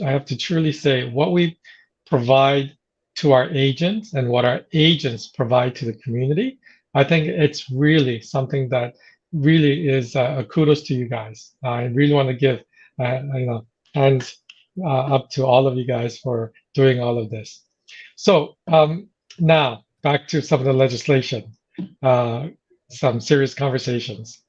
have to truly say what we provide to our agents and what our agents provide to the community, I think it's really something that really is a kudos to you guys. I really want to give hands up to all of you guys for doing all of this. So now back to some of the legislation, some serious conversations.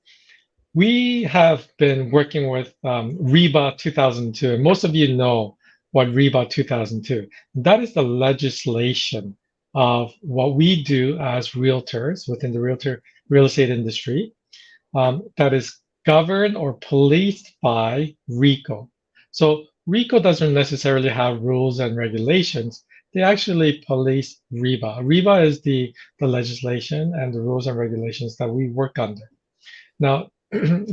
We have been working with REBA 2002, and most of you know what REBA 2002. That is the legislation of what we do as realtors within the real estate industry, that is governed or policed by RECO. So RECO doesn't necessarily have rules and regulations. They actually police REBA. REBA is the legislation and the rules and regulations that we work under. Now,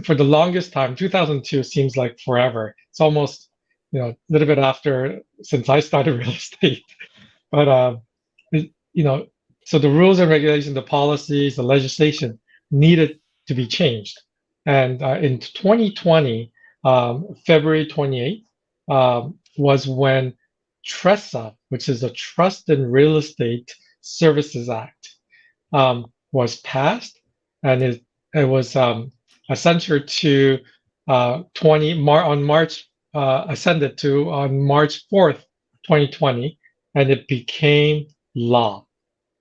for the longest time, 2002 seems like forever. It's almost, a little bit after since I started real estate. But, so the rules and regulations, the policies, the legislation needed to be changed. And in 2020, February 28th, was when TRESA, which is the Trust in Real Estate Services Act, was passed, and it was ascended to ascended to on March 4th, 2020, and it became law.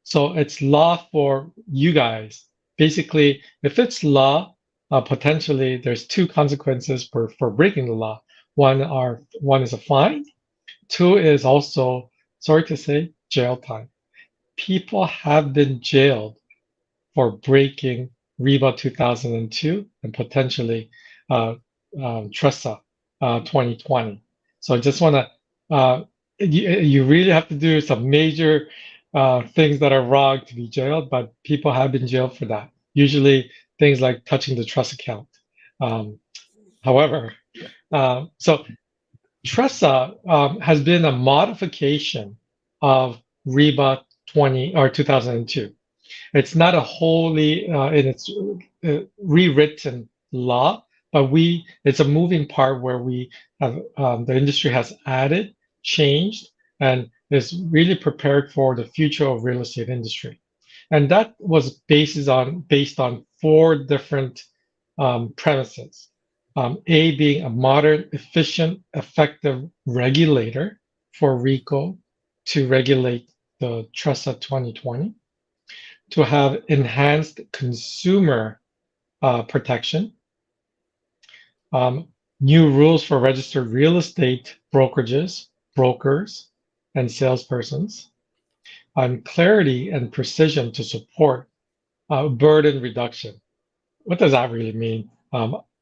So it's law for you guys. Basically, if it's law, potentially there's two consequences for breaking the law. One is a fine. Two is also, sorry to say, jail time. People have been jailed for breaking REBA 2002 and potentially TRESA 2020. So I just want to, you really have to do some major things that are wrong to be jailed, but people have been jailed for that. Usually things like touching the trust account. However, so TRESA has been a modification of REBA 2002. It's not a wholly in its rewritten law, but it's a moving part where we have the industry has added, changed, and is really prepared for the future of real estate industry. And that was based on four different premises. A being a modern, efficient, effective regulator for RECO to regulate the TRESA 2020, to have enhanced consumer protection, new rules for registered real estate brokerages, brokers, and salespersons, on clarity and precision to support burden reduction. What does that really mean?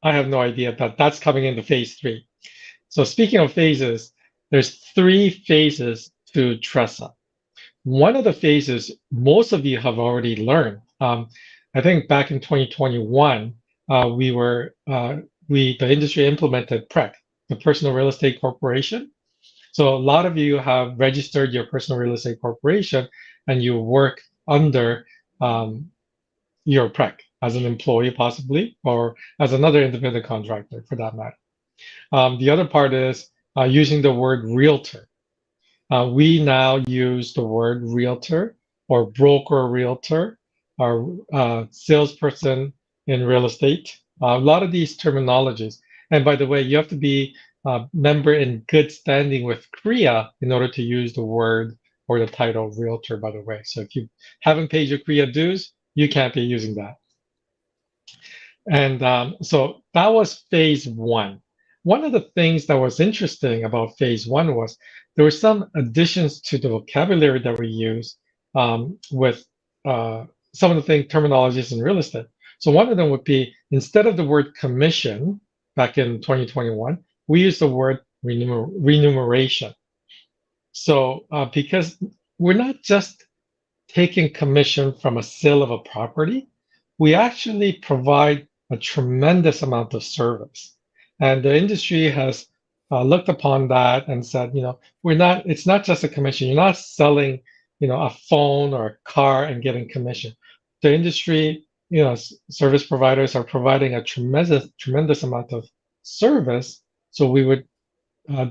I have no idea, but that's coming into phase 3. So speaking of phases, there's 3 phases to TRESA. One of the phases most of you have already learned. I think back in 2021, the industry implemented PREC, the Personal Real Estate Corporation. So a lot of you have registered your personal real estate corporation and you work under your PREC as an employee possibly, or as another independent contractor for that matter. The other part is using the word realtor. We now use the word realtor or broker realtor or salesperson in real estate. A lot of these terminologies. And by the way, you have to be a member in good standing with CREA in order to use the word or the title realtor, by the way. So if you haven't paid your CREA dues, you can't be using that. And so that was phase 1. One of the things that was interesting about phase 1 was there were some additions to the vocabulary that we use with some of the terminologies in real estate. So one of them would be, instead of the word commission back in 2021, we use the word remuneration. So because we're not just taking commission from a sale of a property, we actually provide a tremendous amount of service. And the industry has looked upon that and said, it's not just a commission. You're not selling, a phone or a car and getting commission. The industry, service providers are providing a tremendous amount of service. So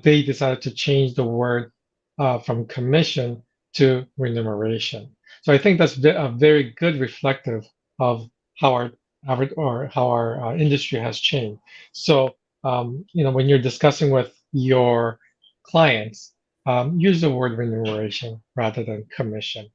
they decided to change the word from commission to remuneration. So I think that's a very good reflective of how our industry has changed. So when you're discussing with your clients, use the word remuneration rather than commission,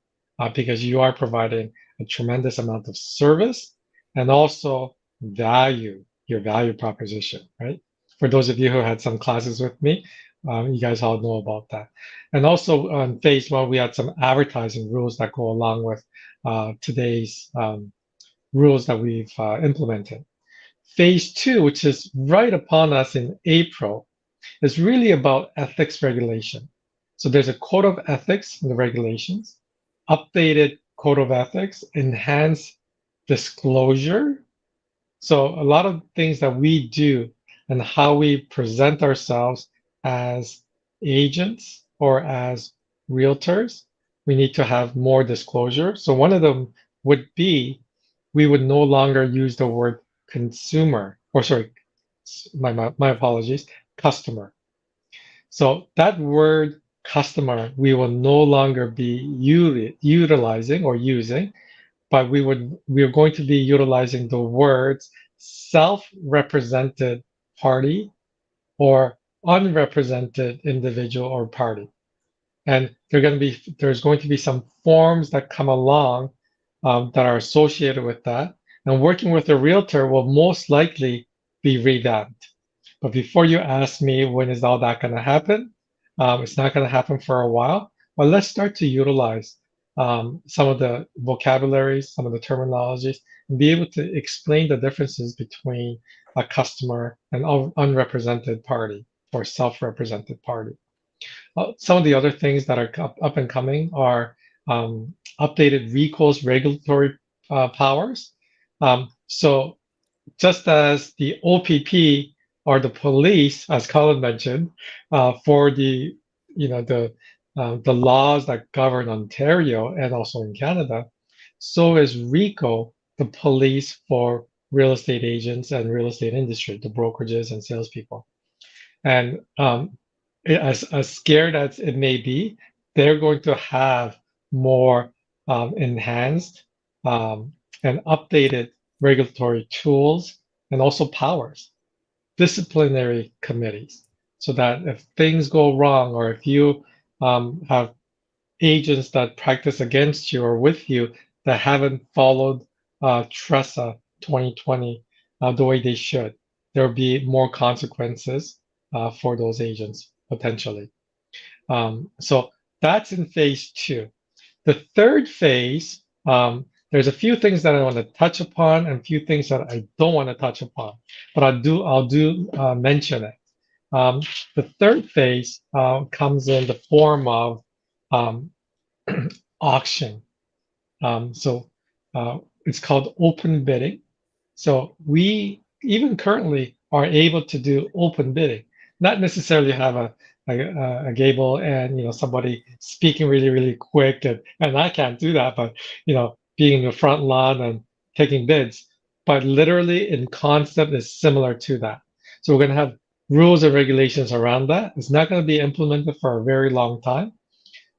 because you are providing a tremendous amount of service and also your value proposition, right? For those of you who had some classes with me, you guys all know about that. And also on phase 1, we had some advertising rules that go along with today's rules that we've implemented. Phase 2, which is right upon us in April, is really about ethics regulation. So there's a code of ethics in the regulations, updated code of ethics, enhanced disclosure. So a lot of things that we do and how we present ourselves as agents or as realtors, we need to have more disclosure. So one of them would be, we would no longer use the word consumer, or sorry, my apologies, customer. So that word customer, we will no longer be utilizing or using, but we are going to be utilizing the words self-represented party or unrepresented individual or party. And there's going to be some forms that come along that are associated with that. And working with a realtor will most likely be revamped. But before you ask me when is all that going to happen, it's not going to happen for a while. But let's start to utilize some of the vocabularies, some of the terminologies, and be able to explain the differences between a customer and unrepresented party or self-represented party. Some of the other things that are up and coming are updated RICO's regulatory powers. So just as the OPP or the police, as Colin mentioned, for the laws that govern Ontario and also in Canada, so is RICO the police for real estate agents and real estate industry, the brokerages and salespeople. And as scared as it may be, they're going to have more enhanced and updated regulatory tools and also powers, disciplinary committees, so that if things go wrong or if you have agents that practice against you or with you that haven't followed TRESA 2020 the way they should, there will be more consequences for those agents potentially. So that's in phase 2. The third phase, there's a few things that I want to touch upon and a few things that I don't want to touch upon, but I'll mention it. The third phase comes in the form of auction. So it's called open bidding. So we even currently are able to do open bidding, not necessarily have a gable and somebody speaking really quick, and I can't do that, but being in the front lawn and taking bids, but literally in concept is similar to that. So we're going to have rules and regulations around that. It's not going to be implemented for a very long time,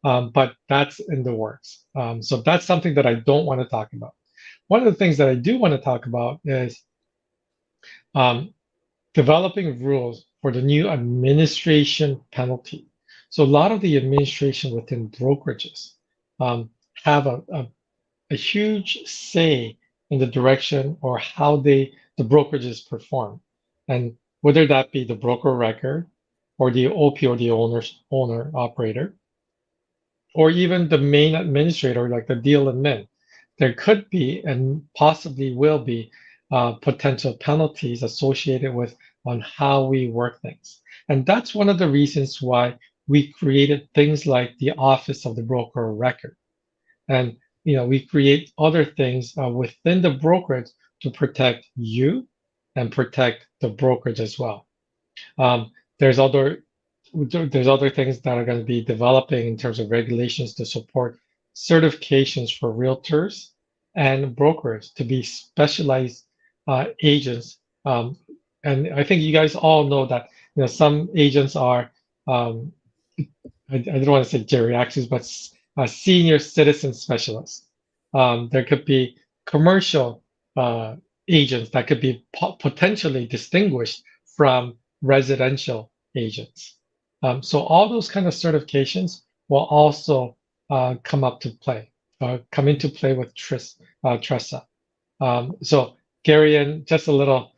but that's in the works. So that's something that I don't want to talk about. One of the things that I do want to talk about is developing rules for the new administration penalty. So a lot of the administration within brokerages have a huge say in the direction or how the brokerages perform. And whether that be the broker record or the OP or the owner operator, or even the main administrator, like the deal admin, there could be and possibly will be potential penalties associated with on how we work things. And that's one of the reasons why we created things like the Office of the Broker Record. And we create other things within the brokerage to protect you and protect the brokerage as well. There's other things that are going to be developing in terms of regulations to support certifications for realtors and brokers to be specialized agents. And I think you guys all know that some agents are I don't want to say geriatrics, but senior citizen specialists. There could be commercial agents that could be potentially distinguished from residential agents. So all those kind of certifications will also come into play with TRESA. So Gary, and just a little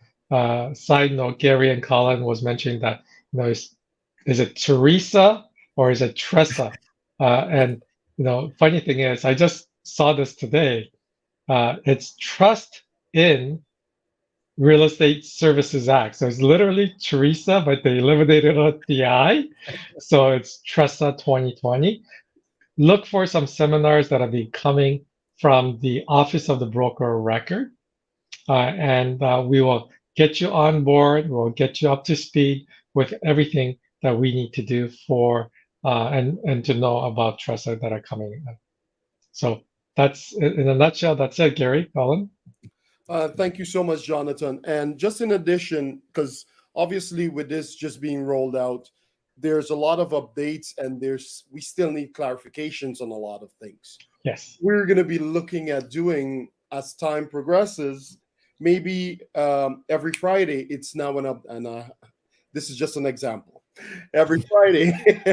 side note, Gary and Colin was mentioning that is it Teresa or is it TRESA? And funny thing is, I just saw this today. It's Trust in Real Estate Services Act. So it's literally Teresa, but they eliminated the I. So it's TRESA 2020. Look for some seminars that will be coming from the Office of the Broker Record. And we will get you on board. We'll get you up to speed with everything that we need to do for and to know about TRESA that are coming in. So that's in a nutshell. That's it, Gary, Colin. Thank you so much, Jonathan. And just in addition, because obviously with this just being rolled out, there's a lot of updates and we still need clarifications on a lot of things. Yes. We're going to be looking at doing, as time progresses, maybe every Friday, it's now this is just an example. Every Friday,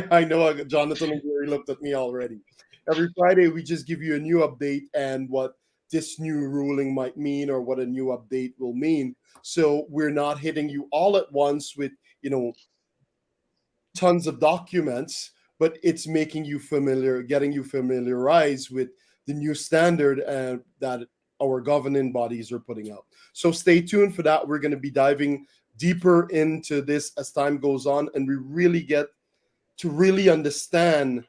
I know Jonathan and Gary looked at me already. Every Friday, we just give you a new update and what this new ruling might mean or what a new update will mean. So we're not hitting you all at once with, tons of documents, but it's making you familiar, getting you familiarized with the new standard that our governing bodies are putting out. So stay tuned for that. We're going to be diving deeper into this as time goes on, and we really get to really understand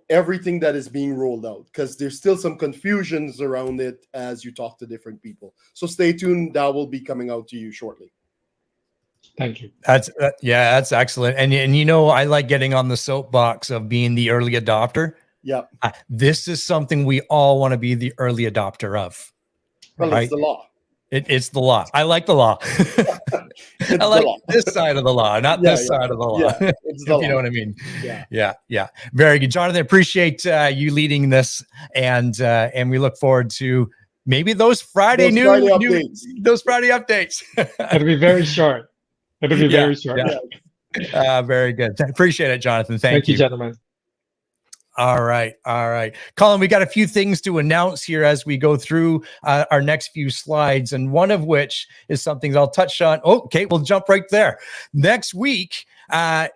everything that is being rolled out, because there's still some confusions around it as you talk to different people. So stay tuned. That will be coming out to you shortly. Thank you. That's that's excellent. And I like getting on the soapbox of being the early adopter. Yeah. This is something we all want to be the early adopter of. Well, right? It's the law. It's the law. I like the law. I like this side of the law, not this side of the law. Yeah, it's the if you know law. what I mean. Yeah. Very good, Jonathan. Appreciate you leading this, and we look forward to maybe those Friday updates. Those Friday updates. It'll be very short. It'll be very short. Yeah. Very good. Appreciate it, Jonathan. Thank you, gentlemen. All right. Colin, we got a few things to announce here as we go through our next few slides, and one of which is something that I'll touch on. Okay, we'll jump right there. Next week, I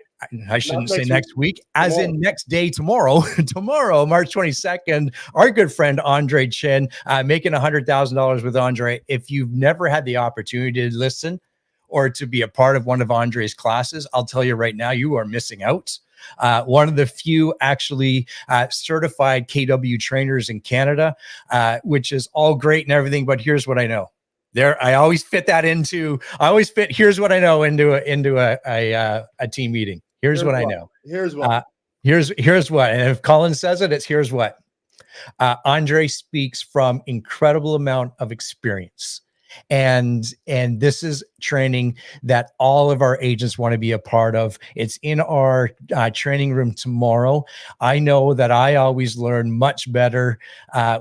shouldn't say next week, as in next day, tomorrow, March 22nd, our good friend Andre Chen, making $100,000 with Andre. If you've never had the opportunity to listen or to be a part of one of Andre's classes, I'll tell you right now, you are missing out. One of the few actually certified KW trainers in Canada, which is all great and everything, but here's what I know. I always fit here's what I know into a team meeting. Here's what I know. Here's what. Here's what. And if Colin says it, it's here's what. Andre speaks from incredible amount of experience. And this is training that all of our agents want to be a part of. It's in our training room tomorrow. I know that I always learn much better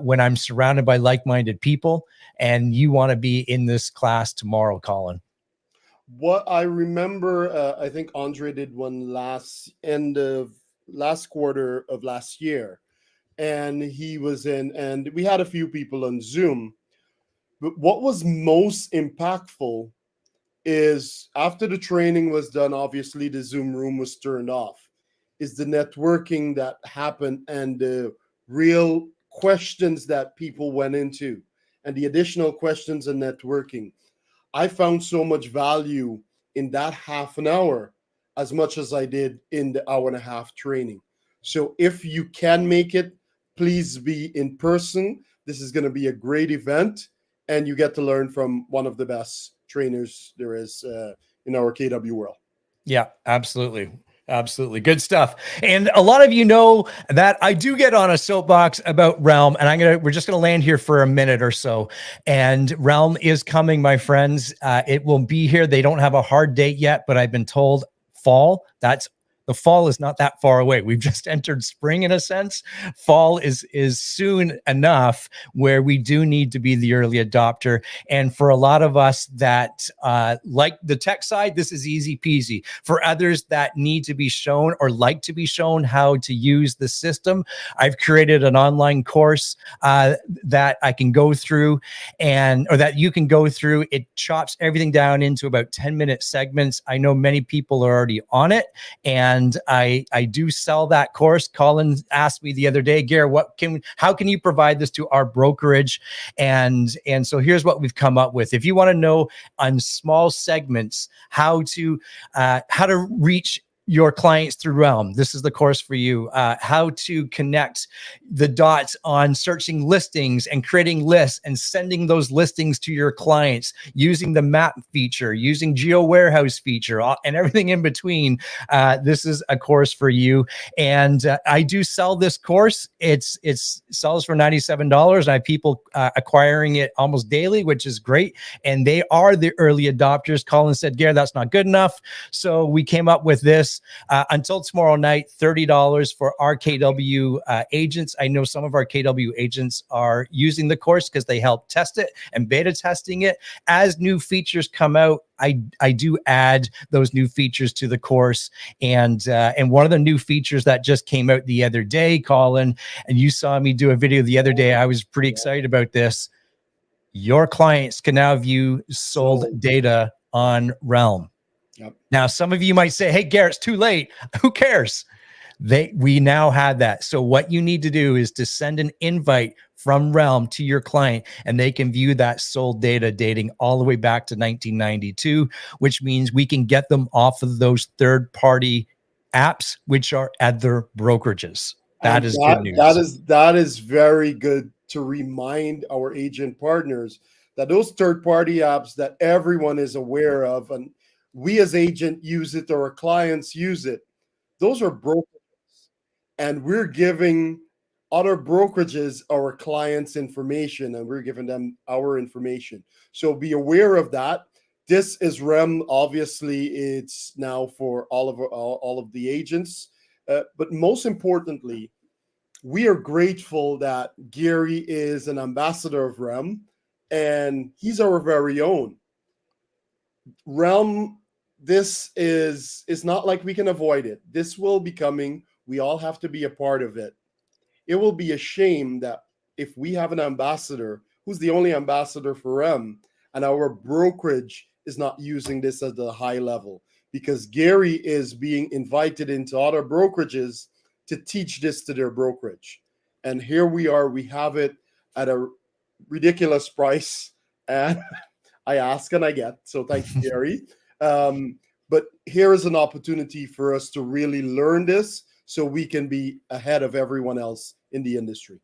when I'm surrounded by like-minded people, and you want to be in this class tomorrow, Colin. What I remember, I think Andre did one end of last quarter of last year, and he was in, and we had a few people on Zoom. But what was most impactful is after the training was done, obviously the Zoom room was turned off, is the networking that happened and the real questions that people went into and the additional questions and networking. I found so much value in that half an hour as much as I did in the hour and a half training. So if you can make it, please be in person. This is going to be a great event. And you get to learn from one of the best trainers there is in our KW world. Yeah, absolutely. Absolutely. Good stuff. And a lot of you know that I do get on a soapbox about Realm, and we're just going to land here for a minute or so. And Realm is coming, my friends. It will be here. They don't have a hard date yet, but I've been told fall. The fall is not that far away. We've just entered spring in a sense. Fall is soon enough where we do need to be the early adopter. And for a lot of us that like the tech side, this is easy peasy. For others that need to be shown or like to be shown how to use the system, I've created an online course that I can go through or that you can go through. It chops everything down into about 10-minute segments. I know many people are already on it, and I do sell that course. Colin asked me the other day, Gare, how can you provide this to our brokerage? And so here's what we've come up with. If you want to know on small segments how to reach your clients through Realm. This is the course for you. How to connect the dots on searching listings and creating lists and sending those listings to your clients using the map feature, using Geo Warehouse feature, and everything in between. This is a course for you. And I do sell this course. It sells for $97. I have people acquiring it almost daily, which is great. And they are the early adopters. Colin said, Gare, that's not good enough. So we came up with this until tomorrow night, $30 for our KW agents. I know some of our KW agents are using the course because they help test it and beta testing it. As new features come out, I do add those new features to the course. And one of the new features that just came out the other day, Colin, and you saw me do a video the other day, I was pretty excited about this. Your clients can now view sold data on Realm. Yep. Now, some of you might say, hey, Garrett, it's too late. Who cares? We now have that. So what you need to do is to send an invite from Realm to your client, and they can view that sold data dating all the way back to 1992, which means we can get them off of those third-party apps, which are other brokerages. That is good news. That is very good to remind our agent partners that those third-party apps that everyone is aware of, and we as agent use it, or our clients use it, those are brokerages. And we're giving other brokerages our clients' information, and we're giving them our information. So be aware of that. This is Realm. Obviously, it's now for all of the agents. But most importantly, we are grateful that Gary is an ambassador of Realm, and he's our very own. Realm, this is not like we can avoid it. This will be coming. We all have to be a part of it. It will be a shame that if we have an ambassador who's the only ambassador for Realm, and our brokerage is not using this at the high level, because Gary is being invited into other brokerages to teach this to their brokerage. And here we are, we have it at a ridiculous price. And I ask and I get, so thank you, Gary. But here is an opportunity for us to really learn this so we can be ahead of everyone else in the industry.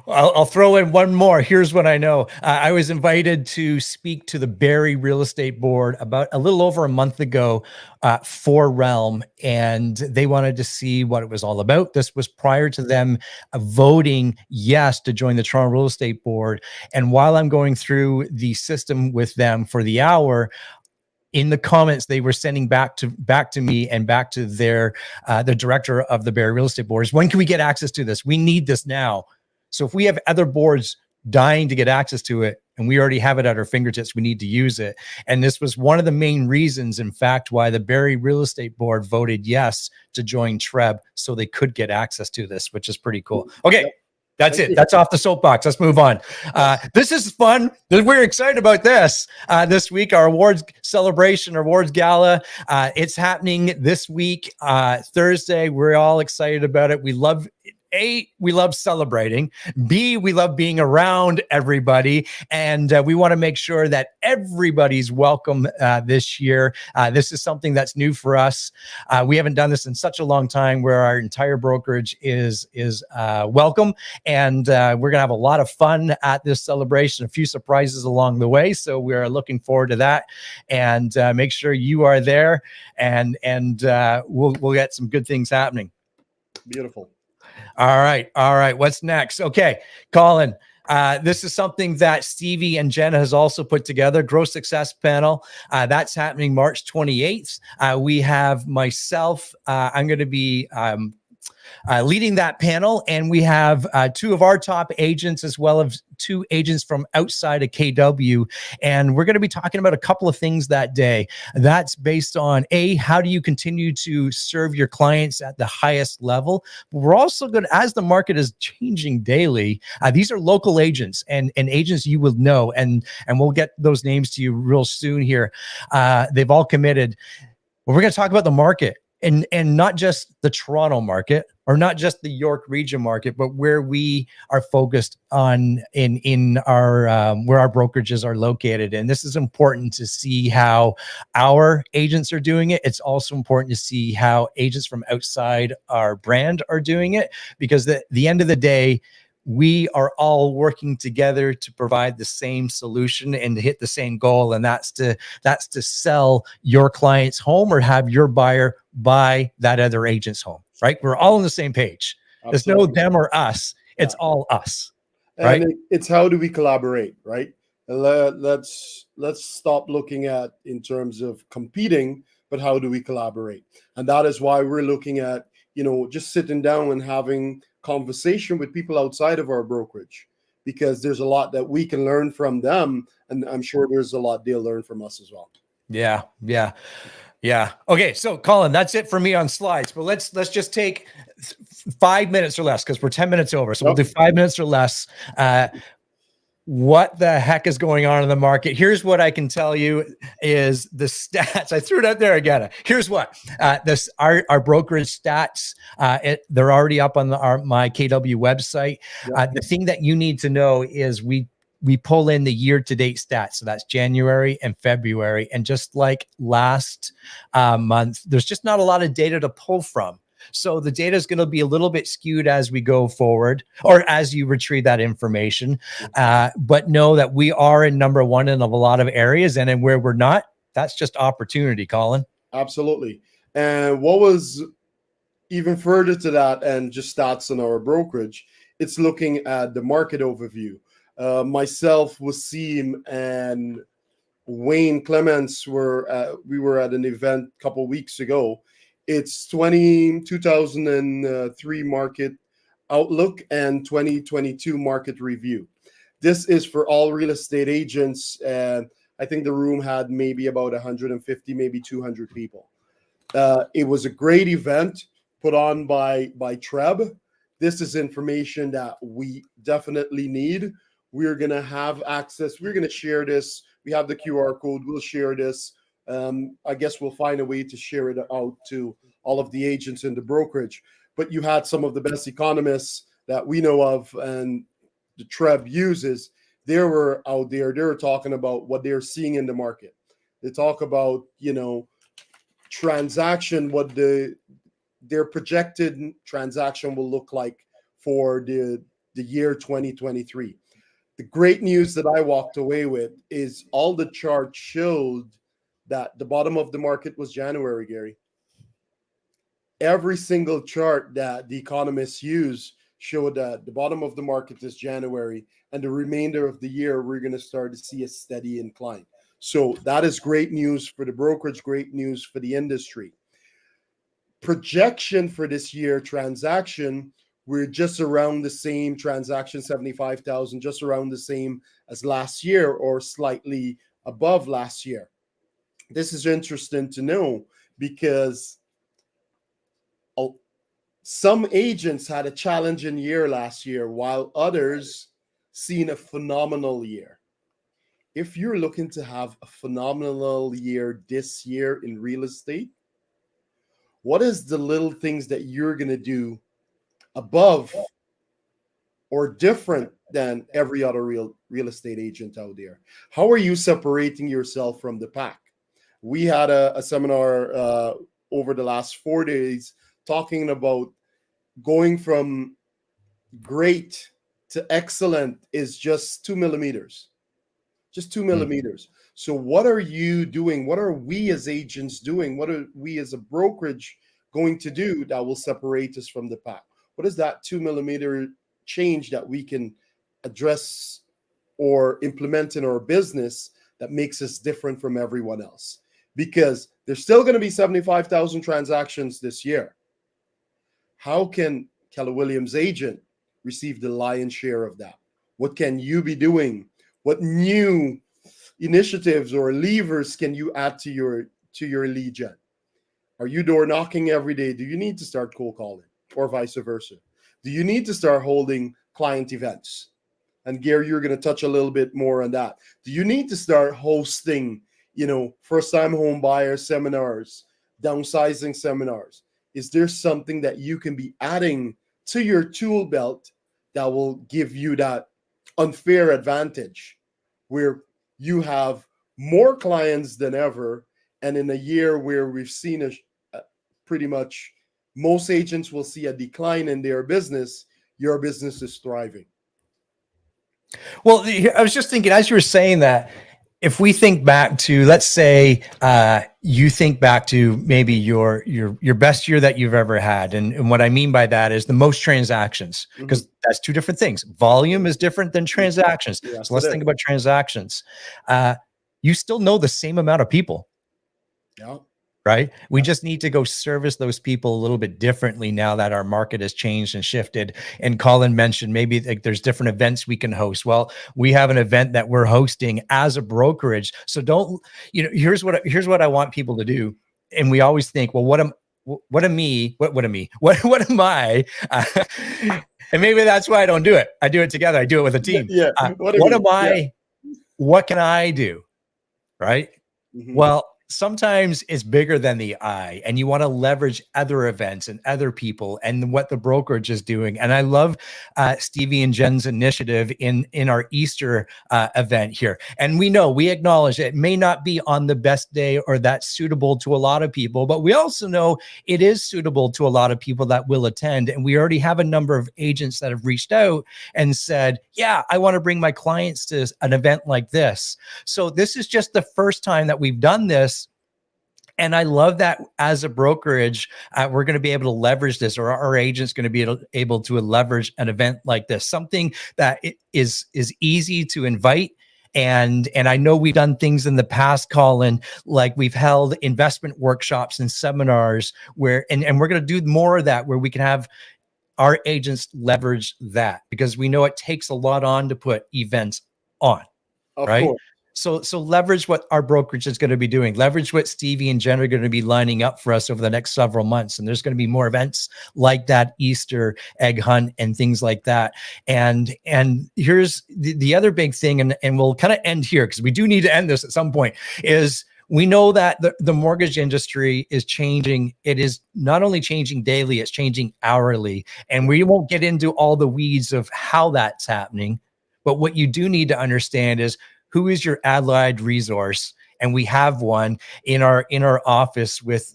I'll throw in one more. Here's what I know. I was invited to speak to the Barrie Real Estate Board about a little over a month ago for Realm, and they wanted to see what it was all about. This was prior to them voting yes to join the Toronto Real Estate Board. And while I'm going through the system with them for the hour, in the comments they were sending back to me and back to their the director of the Barrie Real Estate Board is, when can we get access to this? We need this now. So if we have other boards dying to get access to it, and we already have it at our fingertips, we need to use it. And this was one of the main reasons, in fact, why the Barrie Real Estate Board voted yes to join TREB, so they could get access to this, which is pretty cool. Okay. That's it. That's off the soapbox. Let's move on. This is fun. We're excited about this. This week, our awards celebration, awards gala. It's happening this week, Thursday. We're all excited about it. We love A, we love celebrating. B, we love being around everybody. And we want to make sure that everybody's welcome this year. This is something that's new for us. We haven't done this in such a long time, where our entire brokerage is welcome. And we're going to have a lot of fun at this celebration, a few surprises along the way. So we are looking forward to that. And make sure you are there, and we'll get some good things happening. Beautiful. All right. What's next? Okay, Colin, this is something that Stevie and Jenna has also put together, Growth Success Panel. That's happening March 28th. We have myself. I'm going to be leading that panel, and we have two of our top agents, as well as two agents from outside of KW. And we're going to be talking about a couple of things that day. That's based on A, how do you continue to serve your clients at the highest level? But we're also going to, as the market is changing daily, these are local agents and agents you will know, and we'll get those names to you real soon here. They've all committed. Well, we're going to talk about the market. and not just the Toronto market or not just the York region market, but where we are focused on in our where our brokerages are located. And this is important to see how our agents are doing it. It's also important to see how agents from outside our brand are doing it, because at the end of the day, we are all working together to provide the same solution and to hit the same goal. And that's to sell your client's home or have your buyer buy that other agent's home, right? We're all on the same page. There's no them or us. It's all us, right? And it's how do we collaborate, right? Let's stop looking at in terms of competing, but how do we collaborate? And that is why we're looking at, just sitting down and having conversation with people outside of our brokerage, because there's a lot that we can learn from them, and I'm sure there's a lot they'll learn from us as well. Yeah. Okay, so Colin, that's it for me on slides, but let's just take 5 minutes or less, because we're 10 minutes over, so we'll do 5 minutes or less. What the heck is going on in the market? Here's what I can tell you is the stats. I threw it out there again. Here's what our brokerage stats. They're already up on my KW website. The thing that you need to know is we pull in the year-to-date stats. So that's January and February. And just like last month, there's just not a lot of data to pull from. So the data is going to be a little bit skewed as we go forward, or as you retrieve that information. But know that we are in number one in a lot of areas, and where we're not, that's just opportunity, Colin. Absolutely. And what was even further to that, and just stats on our brokerage, it's looking at the market overview. Myself, Wasim, and Wayne Clements we were at an event a couple weeks ago. It's 2003 market outlook and 2022 market review. This is for all real estate agents, and I think the room had maybe about 150, maybe 200 people. It was a great event put on by Treb. This is information that we definitely need. We're going to have access. We're going to share this. We have the QR code. We'll share this. I guess we'll find a way to share it out to all of the agents in the brokerage. But you had some of the best economists that we know of and the Treb uses. They were out there. They were talking about what they're seeing in the market. They talk about, transaction, what their projected transaction will look like for the year 2023. The great news that I walked away with is all the charts showed that the bottom of the market was January, Gary. Every single chart that the economists use showed that the bottom of the market is January, and the remainder of the year, we're going to start to see a steady incline. So that is great news for the brokerage, great news for the industry. Projection for this year transaction, we're just around the same transaction, 75,000, just around the same as last year or slightly above last year. This is interesting to know because some agents had a challenging year last year while others seen a phenomenal year. If you're looking to have a phenomenal year this year in real estate, what is the little things that you're going to do above or different than every other real estate agent out there? How are you separating yourself from the pack? We had a seminar over the last 4 days talking about going from great to excellent is just 2 millimeters. Just 2 millimeters. So what are you doing? What are we as agents doing? What are we as a brokerage going to do that will separate us from the pack? What is that 2 millimeter change that we can address or implement in our business that makes us different from everyone else? Because there's still going to be 75,000 transactions this year. How can Keller Williams agent receive the lion's share of that? What can you be doing? What new initiatives or levers can you add to your lead gen? Are you door knocking every day? Do you need to start cold calling, or vice versa? Do you need to start holding client events? And Gary, you're going to touch a little bit more on that. Do you need to start hosting, first-time home buyer seminars downsizing seminars? Is there something that you can be adding to your tool belt that will give you that unfair advantage where you have more clients than ever? And in a year where we've seen pretty much most agents will see a decline in their business, your business is thriving. Well, I was just thinking, as you were saying that, if we think back to, let's say, you think back to maybe your best year that you've ever had, and what I mean by that is the most transactions, because that's two different things. Volume is different than transactions. Yes, so let's think about transactions. You still know the same amount of people. Yeah. Right? We just need to go service those people a little bit differently now that our market has changed and shifted. And Colin mentioned maybe like there's different events we can host. Well, we have an event that we're hosting as a brokerage. So don't, here's what I want people to do. And we always think, well, what am I? And maybe that's why I don't do it. I do it together. I do it with a team. Yeah. What am I? What can I do? Right? Well, sometimes it's bigger than the eye, and you want to leverage other events and other people and what the brokerage is doing. And I love Stevie and Jen's initiative in our Easter event here. And we acknowledge it may not be on the best day or that's suitable to a lot of people, but we also know it is suitable to a lot of people that will attend. And we already have a number of agents that have reached out and said, yeah, I want to bring my clients to an event like this. So this is just the first time that we've done this. And I love that as a brokerage, we're going to be able to leverage this, or our agent's going to be able to leverage an event like this, something that is easy to invite. And I know we've done things in the past, Colin, like we've held investment workshops and seminars where, and we're going to do more of that, where we can have our agents leverage that, because we know it takes a lot on to put events on, right? Course. So leverage what our brokerage is going to be doing. Leverage what Stevie and Jen are going to be lining up for us over the next several months. And there's going to be more events like that Easter egg hunt and things like that. And here's the other big thing, and we'll kind of end here because we do need to end this at some point, is we know that the mortgage industry is changing. It is not only changing daily, it's changing hourly. And we won't get into all the weeds of how that's happening. But what you do need to understand is, who is your allied resource? And we have one in our office with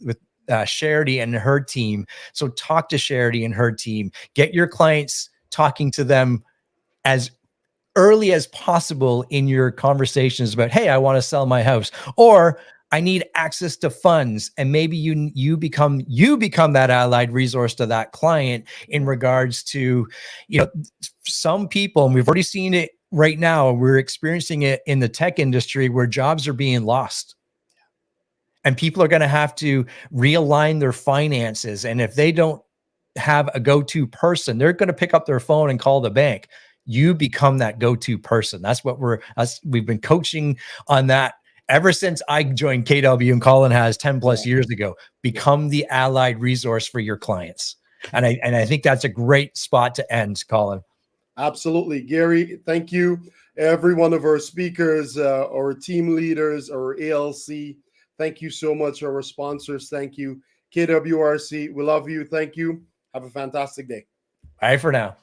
Charity and her team. So talk to Charity and her team. Get your clients talking to them as early as possible in your conversations about, hey, I want to sell my house, or I need access to funds. And maybe you become that allied resource to that client in regards to, some people, and we've already seen it right now, we're experiencing it in the tech industry where jobs are being lost. And people are going to have to realign their finances. And if they don't have a go-to person, they're going to pick up their phone and call the bank. You become that go-to person. That's what we've been coaching on that ever since I joined KW, and Colin has 10 plus years ago. Become the allied resource for your clients. And I think that's a great spot to end, Colin. Absolutely. Gary, thank you. Every one of our speakers, our team leaders, our ALC, thank you so much. Our sponsors, thank you. KWRC, we love you. Thank you. Have a fantastic day. Bye for now.